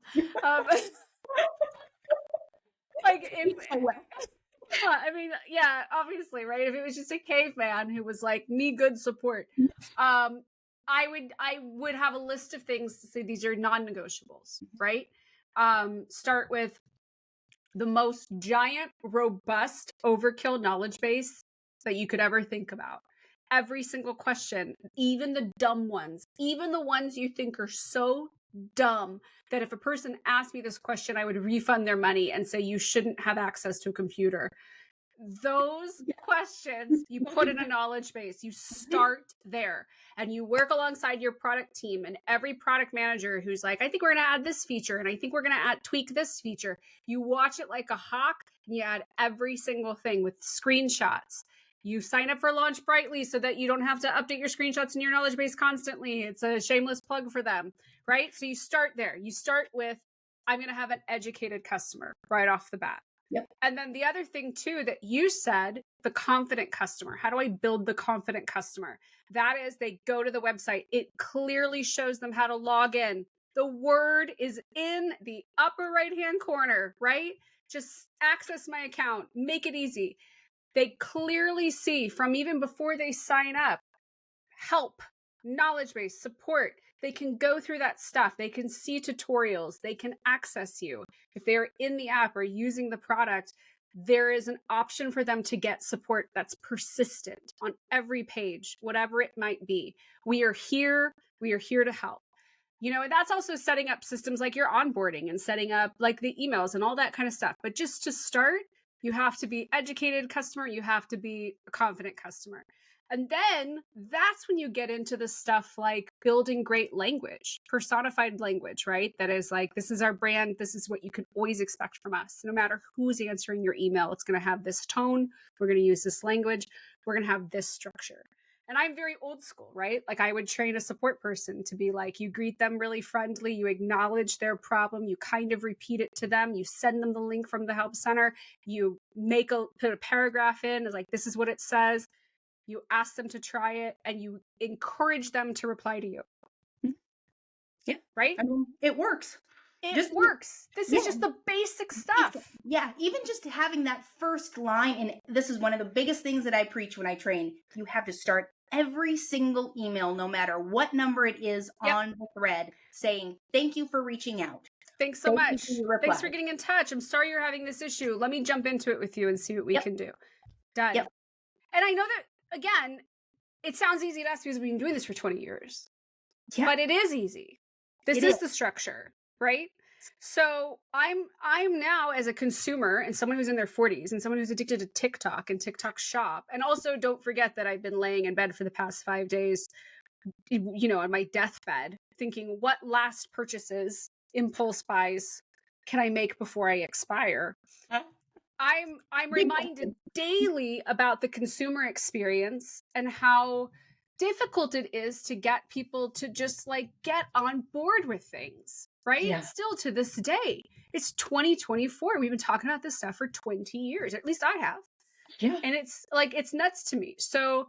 Obviously, right? If it was just a caveman who was like, need good support, I would have a list of things to say these are non-negotiables, right? Start with the most giant, robust, overkill knowledge base that you could ever think about. Every single question, even the dumb ones, even the ones you think are so dumb that if a person asked me this question, I would refund their money and say you shouldn't have access to a computer. those questions, you put in a knowledge base. You start there and you work alongside your product team and every product manager who's like, I think we're going to add this feature and I think we're going to tweak this feature. You watch it like a hawk and you add every single thing with screenshots. You sign up for Launch Brightly so that you don't have to update your screenshots in your knowledge base constantly. It's a shameless plug for them, right? So you start there. You start with, I'm going to have an educated customer right off the bat. Yep. And then the other thing too that you said, the confident customer. How do I build the confident customer? That is, they go to the website. It clearly shows them how to log in. The word is in the upper right-hand corner, right? Just access my account, make it easy. They clearly see from even before they sign up, help, knowledge base, support. They can go through that stuff. They can see tutorials. They can access you. If they're in the app or using the product, there is an option for them to get support that's persistent on every page, whatever it might be. We are here. We are here to help. You know, and that's also setting up systems like your onboarding and setting up like the emails and all that kind of stuff. But just to start, you have to be educated customer. You have to be a confident customer. And then that's when you get into the stuff like building great language, personified language, right? That is like, this is our brand. This is what you can always expect from us. No matter who's answering your email, it's going to have this tone. We're going to use this language. We're going to have this structure. And I'm very old school, right? Like I would train a support person to be like, you greet them really friendly, you acknowledge their problem, you kind of repeat it to them, you send them the link from the help center, you put a paragraph in, it's like, this is what it says. You ask them to try it and you encourage them to reply to you. Yeah. Right? I mean, it works. It works. This is just the basic stuff. Yeah. Even just having that first line. And this is one of the biggest things that I preach when I train. You have to start every single email, no matter what number it is on the thread, saying, thank you for reaching out. Thanks so much. Thanks for getting in touch. I'm sorry you're having this issue. Let me jump into it with you and see what we can do. Done. Yep. And I know that, again, it sounds easy to us because we've been doing this for 20 years. Yeah. But it is easy. This is the structure, right? So I'm now, as a consumer and someone who's in their 40s and someone who's addicted to TikTok and TikTok Shop. And also don't forget that I've been laying in bed for the past 5 days, you know, on my deathbed, thinking what last purchases, impulse buys can I make before I expire? I'm reminded daily about the consumer experience and how difficult it is to get people to just like get on board with things, right? Yeah. Still to this day, it's 2024. We've been talking about this stuff for 20 years, at least I have. Yeah. And it's like, it's nuts to me. So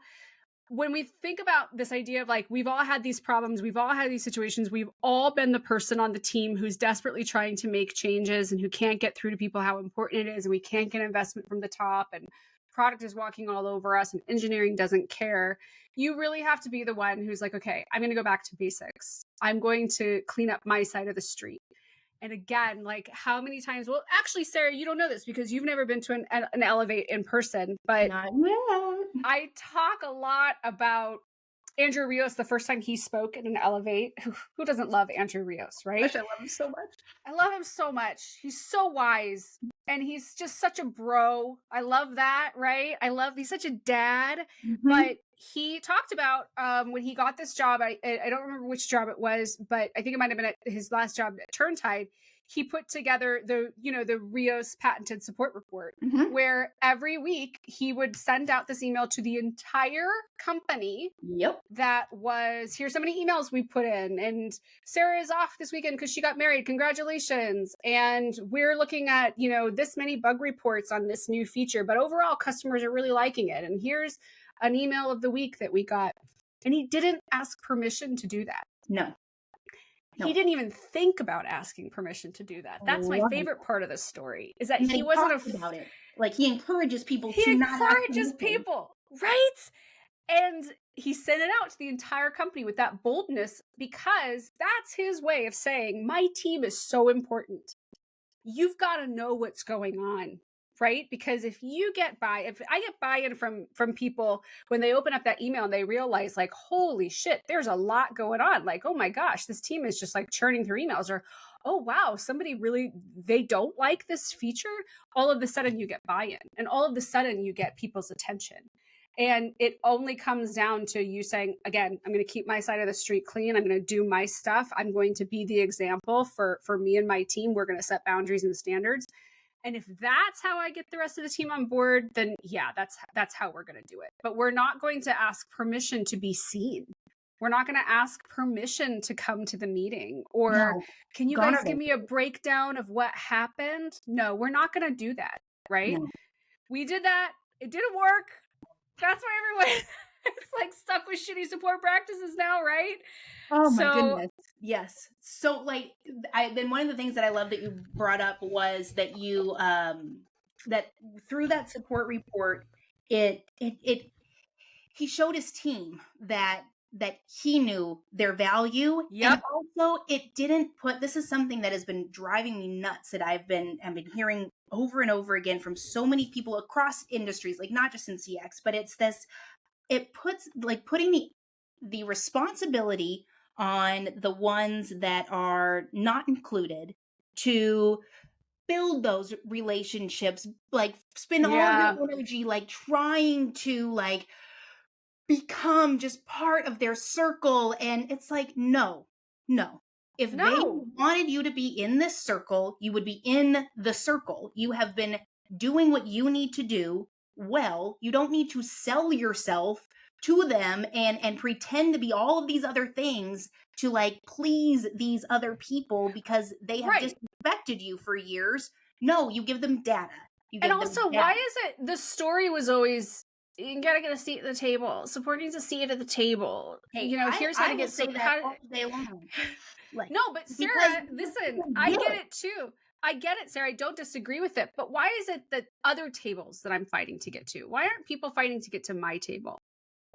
when we think about this idea of like, we've all had these problems, we've all had these situations, we've all been the person on the team who's desperately trying to make changes and who can't get through to people how important it is, and we can't get investment from the top, and product is walking all over us and engineering doesn't care. You really have to be the one who's like, okay, I'm going to go back to basics. I'm going to clean up my side of the street. And again, like how many times, well, actually, Sarah, you don't know this because you've never been to an Elevate in person, but I talk a lot about Andrew Rios the first time he spoke at an Elevate. Who doesn't love Andrew Rios, right? I love him so much. I love him so much. He's so wise and he's just such a bro. I love that, right? He's such a dad, but he talked about when he got this job, I don't remember which job it was, but I think it might have been at his last job at Turntide. He put together the Rios patented support report, where every week he would send out this email to the entire company. Yep. That was, here's how many emails we put in, and Sarah is off this weekend because she got married. Congratulations. And we're looking at, this many bug reports on this new feature, but overall customers are really liking it. And here's an email of the week that we got. And he didn't ask permission to do that. No. He didn't even think about asking permission to do that. That's my favorite part of the story, is that he wasn't about it. Like he encourages people to not ask permission. He encourages people, right? And he sent it out to the entire company with that boldness because that's his way of saying, my team is so important. You've got to know what's going on, right? Because if I get buy-in from people when they open up that email and they realize like, holy shit, there's a lot going on. Like, oh my gosh, this team is just like churning through emails, or, oh wow, somebody really, they don't like this feature. All of a sudden you get buy-in, and all of a sudden you get people's attention. And it only comes down to you saying, again, I'm going to keep my side of the street clean. I'm going to do my stuff. I'm going to be the example for me and my team. We're going to set boundaries and standards. And if that's how I get the rest of the team on board, then yeah, that's how we're going to do it. But we're not going to ask permission to be seen. We're not going to ask permission to come to the meeting, or can you guys give me a breakdown of what happened? No, we're not going to do that. Right. No. We did that. It didn't work. That's why everyone is like stuck with shitty support practices now, right? Oh my goodness. Yes. So like, then one of the things that I love that you brought up was that you, that through that support report, he showed his team that he knew their value. Yep. And also it didn't put, this is something that has been driving me nuts, that I've been hearing over and over again from so many people across industries, like not just in CX, but it's this, it puts like putting the responsibility on the ones that are not included to build those relationships, like spend all your energy like trying to like become just part of their circle. And it's like, no. If they wanted you to be in this circle, you would be in the circle. You have been doing what you need to do well. You don't need to sell yourself to them and pretend to be all of these other things to like please these other people because they have disrespected you for years. No, you give them data. And also, why is it the story was always, you gotta get a seat at the table. Support needs a seat at the table. Hey, here's how to get say that all day long. Like, no, but Sarah, listen, I get it too. I get it, Sarah. I don't disagree with it. But why is it that other tables that I'm fighting to get to? Why aren't people fighting to get to my table?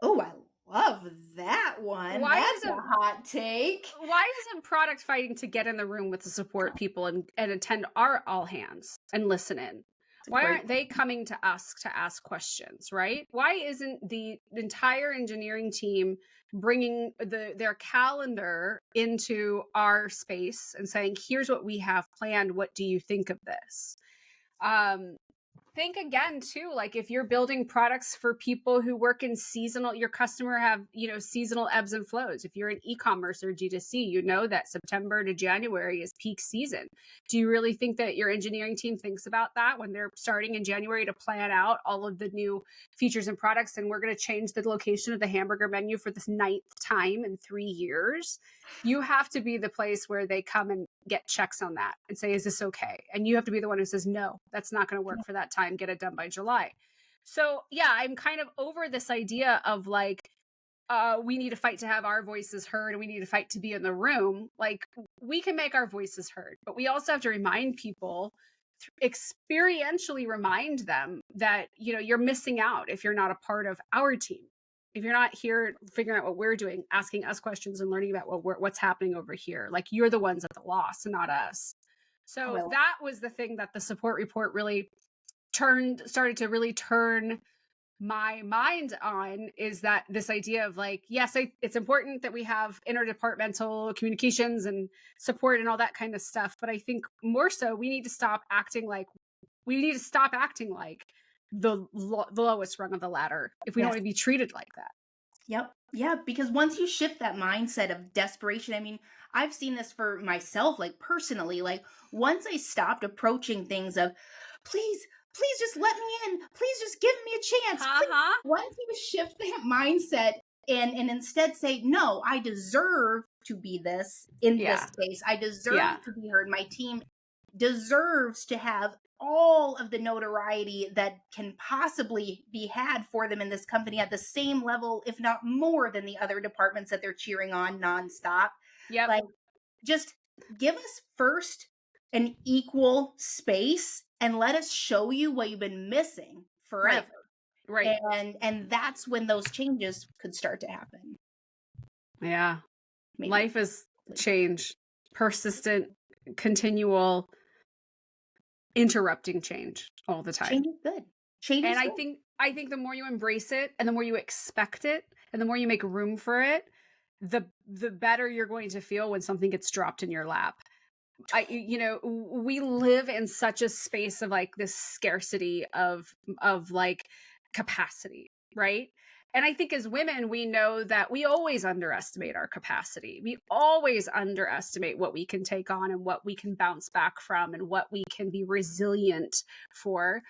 Oh, I love that one. That's a hot take. Why isn't product fighting to get in the room with the support people and attend our all hands and listen in? Why aren't they coming to us to ask questions, right? Why isn't the entire engineering team bringing their calendar into our space and saying, here's what we have planned. What do you think of this? Think again too, like if you're building products for people who work in seasonal, your customer have, seasonal ebbs and flows. If you're in e-commerce or G2C, you know that September to January is peak season. Do you really think that your engineering team thinks about that when they're starting in January to plan out all of the new features and products? And we're going to change the location of the hamburger menu for this 9th time in 3 years. You have to be the place where they come and get checks on that and say, is this okay? And you have to be the one who says, no, that's not going to work for that time. Get it done by July. So yeah, I'm kind of over this idea of like, we need to fight to have our voices heard and we need to fight to be in the room. Like we can make our voices heard, but we also have to remind people, experientially remind them that, you're missing out if you're not a part of our team. If you're not here figuring out what we're doing, asking us questions and learning about what's happening over here, like you're the ones at the loss, not us. So that was the thing that the support report really started to really turn my mind on, is that this idea of like, yes, it's important that we have interdepartmental communications and support and all that kind of stuff. But I think more so, we need to stop acting like the lowest rung of the ladder if we don't want to be treated like that. Yep. Yeah. Because once you shift that mindset of desperation, I mean, I've seen this for myself, like personally, like once I stopped approaching things of, please just let me in. Please just give me a chance. Once you shift that mindset and instead say, no, I deserve to be this in this space. I deserve to be heard. My team deserves to have all of the notoriety that can possibly be had for them in this company at the same level, if not more than the other departments that they're cheering on nonstop. Yep. Like, just give us first an equal space and let us show you what you've been missing forever. Right. And that's when those changes could start to happen. Yeah. Maybe. Life is change, persistent, continual. interrupting change all the time. Change is good. Change And is I good. think the more you embrace it and the more you expect it and the more you make room for it, the better you're going to feel when something gets dropped in your lap. We live in such a space of like this scarcity of like capacity, right? And I think as women, we know that we always underestimate our capacity. We always underestimate what we can take on and what we can bounce back from and what we can be resilient for.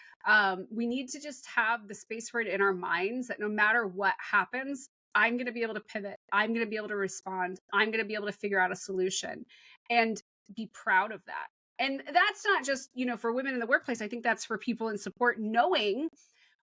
We need to just have the space for it in our minds that no matter what happens, I'm going to be able to pivot. I'm going to be able to respond. I'm going to be able to figure out a solution and be proud of that. And that's not just, for women in the workplace. I think that's for people in support, knowing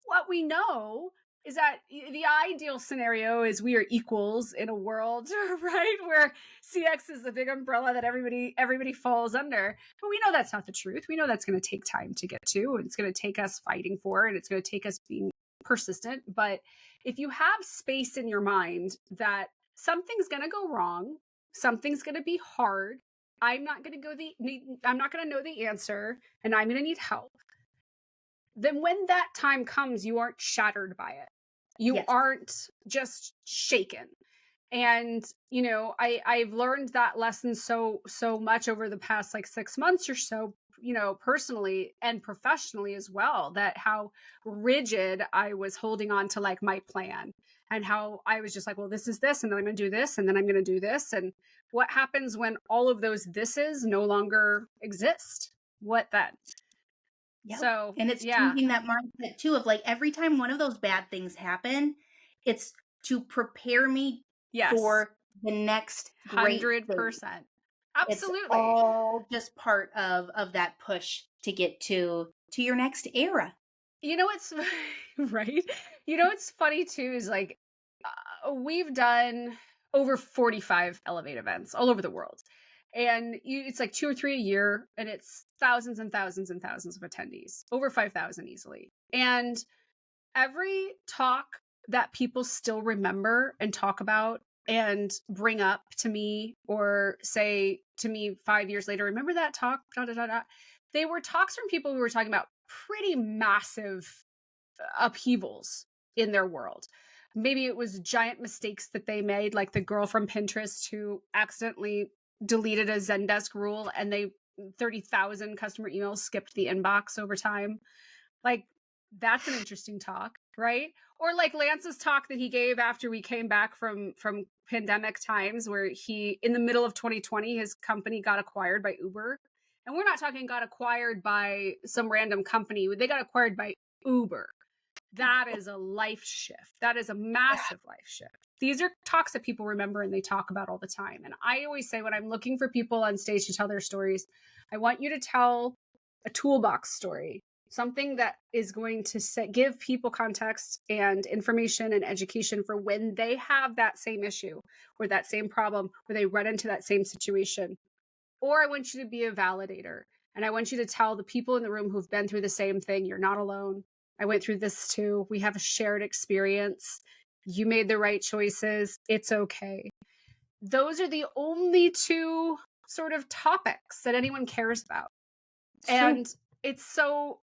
what we know is that the ideal scenario is we are equals in a world, right, where CX is the big umbrella that everybody falls under. But we know that's not the truth. We know that's going to take time to get to, and it's going to take us fighting for it, and it's going to take us being persistent. But if you have space in your mind that something's going to go wrong, something's going to be hard, I'm not going to know the answer, and I'm going to need help, then when that time comes, you aren't shattered by it. You aren't just shaken. And, I've learned that lesson so much over the past like 6 months or so, personally and professionally as well, that how rigid I was holding on to like my plan and how I was just like, well, this is this, and then I'm going to do this, and then I'm going to do this. And what happens when all of those thises no longer exist? What then? Yep. So, and it's changing that mindset too of like every time one of those bad things happen, it's to prepare me for the next great 100%. thing. Absolutely. It's all just part of that push to get to your next era. It's right. What's funny too is like we've done over 45 Elevate events all over the world. And it's like 2 or 3 a year, and it's thousands and thousands and thousands of attendees, over 5,000 easily. And every talk that people still remember and talk about and bring up to me or say to me 5 years later, remember that talk? They were talks from people who were talking about pretty massive upheavals in their world. Maybe it was giant mistakes that they made, like the girl from Pinterest who accidentally deleted a Zendesk rule and 30,000 customer emails skipped the inbox over time. Like, that's an interesting talk, right? Or like Lance's talk that he gave after we came back from pandemic times, where he, in the middle of 2020, his company got acquired by Uber. And we're not talking got acquired by some random company. They got acquired by Uber. That is a life shift. That is a massive life shift. These are talks that people remember and they talk about all the time. And I always say, when I'm looking for people on stage to tell their stories, I want you to tell a toolbox story, something that is going to give people context and information and education for when they have that same issue or that same problem, or they run into that same situation. Or I want you to be a validator. And I want you to tell the people in the room who've been through the same thing, you're not alone. I went through this too. We have a shared experience. You made the right choices. It's okay. Those are the only two sort of topics that anyone cares about. And it's so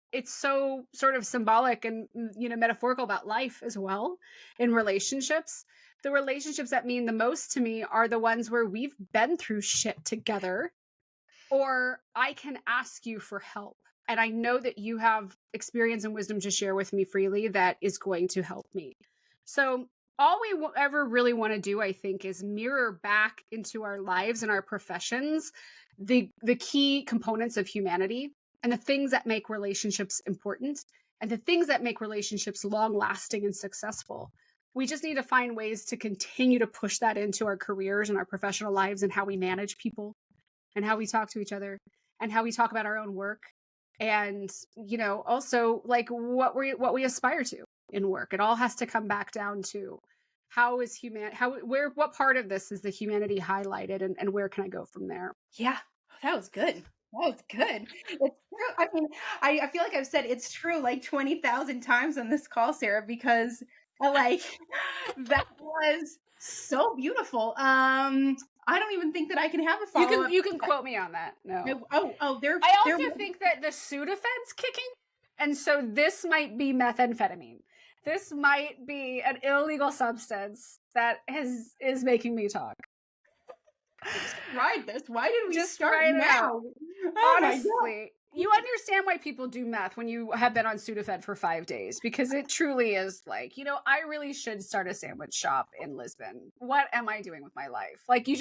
sort of symbolic and, metaphorical about life as well. In relationships, the relationships that mean the most to me are the ones where we've been through shit together, or I can ask you for help. And I know that you have experience and wisdom to share with me freely that is going to help me. So all we ever really want to do, I think, is mirror back into our lives and our professions the key components of humanity and the things that make relationships important and the things that make relationships long-lasting and successful. We just need to find ways to continue to push that into our careers and our professional lives and how we manage people and how we talk to each other and how we talk about our own work. And, also like what we aspire to in work. It all has to come back down to what part of this is the humanity highlighted, and where can I go from there? Yeah, that was good. It's true. I mean, I feel like I've said it's true like 20,000 times on this call, Sarah, because like that was so beautiful. I don't even think that I can have a follow-up. You can quote me on that. No. I also think that the Sudafed's kicking, and so this might be methamphetamine. This might be an illegal substance that is making me talk. Just ride this. Why did we Just start ride it now? out. Oh Honestly, you understand why people do meth when you have been on Sudafed for 5 days, because it truly is like, I really should start a sandwich shop in Lisbon. What am I doing with my life? Like, you're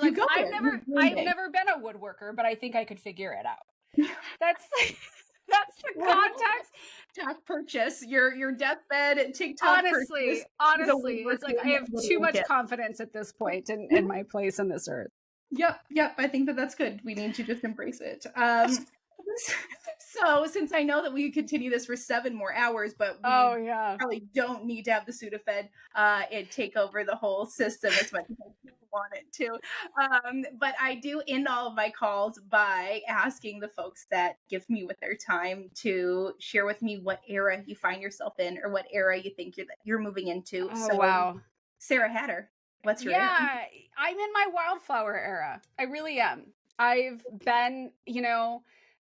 like, I've never been a woodworker, but I think I could figure it out. That's the context. TikTok purchase, your deathbed TikTok honestly, it's like I have too much confidence at this point in my place on this earth. Yep. I think that's good. We need to just embrace it. So since I know that we could continue this for 7 more hours, but we probably don't need to have the Sudafed and take over the whole system as much as I want it to. But I do end all of my calls by asking the folks that give me with their time to share with me what era you find yourself in, or what era you think you're moving into. Wow. Sarah Hatter, what's your era? I'm in my wildflower era. I really am. I've been,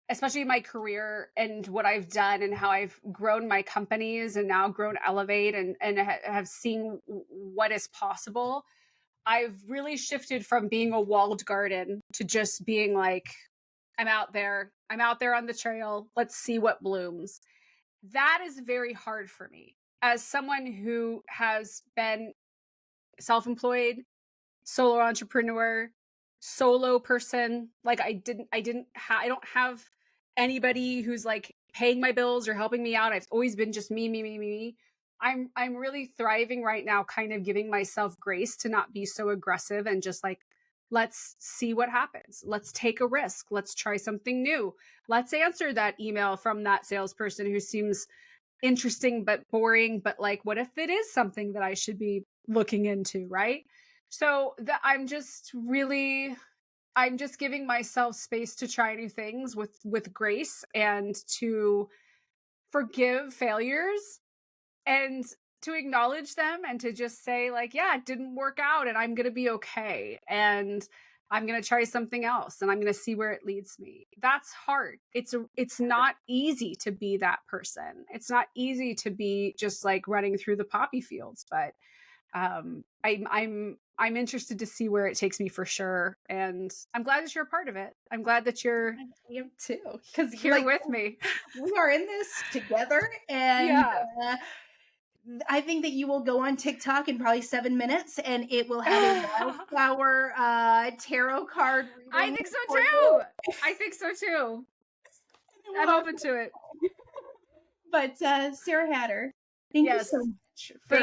especially my career and what I've done and how I've grown my companies and now grown Elevate and have seen what is possible. I've really shifted from being a walled garden to just being like, I'm out there on the trail. Let's see what blooms. That is very hard for me as someone who has been self-employed, solo entrepreneur, solo person. Like I don't have anybody who's like paying my bills or helping me out. I've always been just me. I'm really thriving right now, kind of giving myself grace to not be so aggressive and just like, let's see what happens. Let's take a risk. Let's try something new. Let's answer that email from that salesperson who seems interesting but boring, but like, what if it is something that I should be looking into, right? So I'm just giving myself space to try new things with grace and to forgive failures and to acknowledge them and to just say like, yeah, it didn't work out and I'm going to be okay. And I'm going to try something else and I'm going to see where it leads me. That's hard. It's not easy to be that person. It's not easy to be just like running through the poppy fields, but I'm interested to see where it takes me for sure. And I'm glad that you're a part of it. I'm glad that you're too, because here with me. We are in this together. And I think that you will go on TikTok in probably 7 minutes and it will have a wildflower tarot card reading. I think so too. I'm open to it. But Sarah Hatter, thank you so much for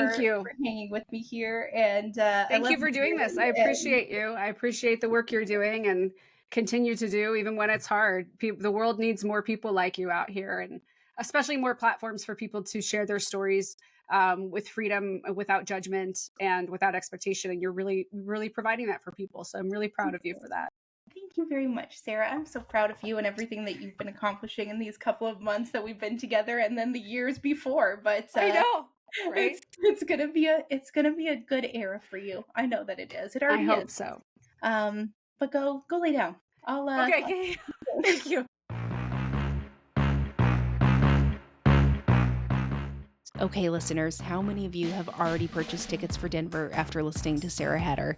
hanging with me here. And thank you for doing this. I appreciate you. I appreciate the work you're doing and continue to do even when it's hard. The world needs more people like you out here, and especially more platforms for people to share their stories with freedom, without judgment and without expectation. And you're really, really providing that for people. So I'm really proud of you for that. Thank you very much, Sarah. I'm so proud of you and everything that you've been accomplishing in these couple of months that we've been together, and then the years before. But I know, right? It's gonna be a good era for you. I know that it is. It already is. I hope so. But go lay down. Okay. Thank you. Okay, listeners, how many of you have already purchased tickets for Denver after listening to Sarah Hatter?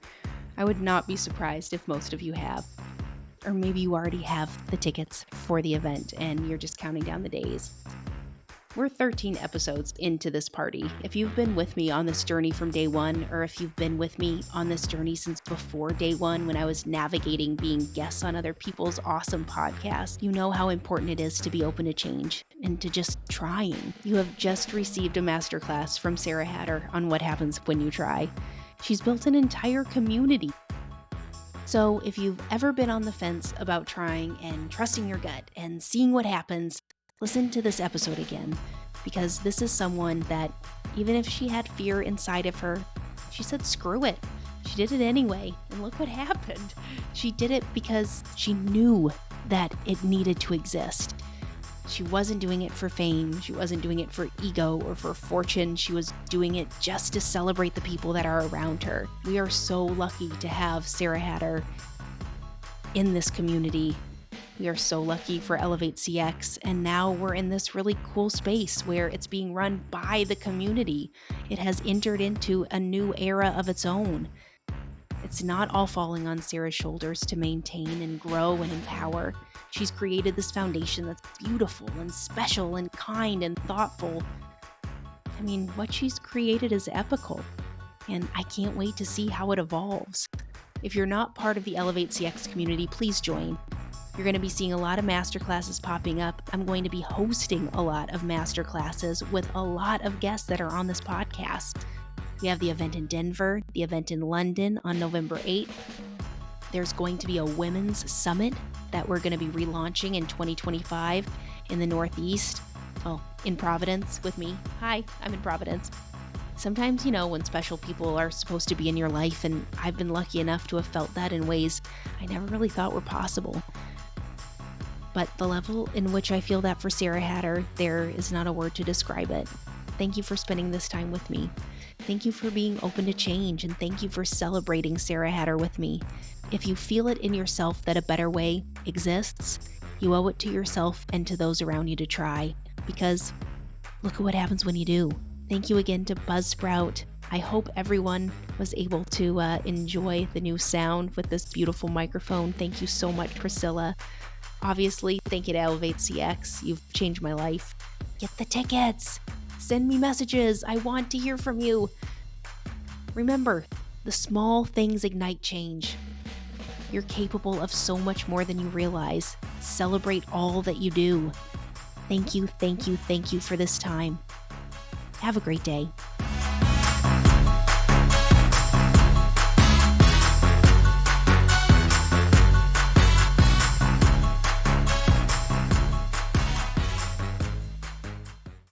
I would not be surprised if most of you have. Or maybe you already have the tickets for the event and you're just counting down the days. We're 13 episodes into this party. If you've been with me on this journey from day one, or if you've been with me on this journey since before day one when I was navigating being guests on other people's awesome podcasts, you know how important it is to be open to change and to just trying. You have just received a masterclass from Sarah Hatter on what happens when you try. She's built an entire community. So if you've ever been on the fence about trying and trusting your gut and seeing what happens, listen to this episode again, because this is someone that, even if she had fear inside of her, she said, screw it. She did it anyway, and look what happened. She did it because she knew that it needed to exist. She wasn't doing it for fame. She wasn't doing it for ego or for fortune. She was doing it just to celebrate the people that are around her. We are so lucky to have Sarah Hatter in this community. We are so lucky for ElevateCX, and now we're in this really cool space where it's being run by the community. It has entered into a new era of its own. It's not all falling on Sarah's shoulders to maintain and grow and empower. She's created this foundation that's beautiful and special and kind and thoughtful. I mean, what she's created is epochal, and I can't wait to see how it evolves. If you're not part of the ElevateCX community, please join. You're going to be seeing a lot of masterclasses popping up. I'm going to be hosting a lot of masterclasses with a lot of guests that are on this podcast. We have the event in Denver, the event in London on November 8th. There's going to be a women's summit that we're going to be relaunching in 2025 in the Northeast. Well, in Providence with me. Hi, I'm in Providence. Sometimes, when special people are supposed to be in your life, and I've been lucky enough to have felt that in ways I never really thought were possible. But the level in which I feel that for Sarah Hatter, there is not a word to describe it. Thank you for spending this time with me. Thank you for being open to change, and thank you for celebrating Sarah Hatter with me. If you feel it in yourself that a better way exists, you owe it to yourself and to those around you to try, because look at what happens when you do. Thank you again to Buzzsprout. I hope everyone was able to enjoy the new sound with this beautiful microphone. Thank you so much, Priscilla. Obviously, thank you to ElevateCX. You've changed my life. Get the tickets. Send me messages. I want to hear from you. Remember, the small things ignite change. You're capable of so much more than you realize. Celebrate all that you do. Thank you, thank you, thank you for this time. Have a great day.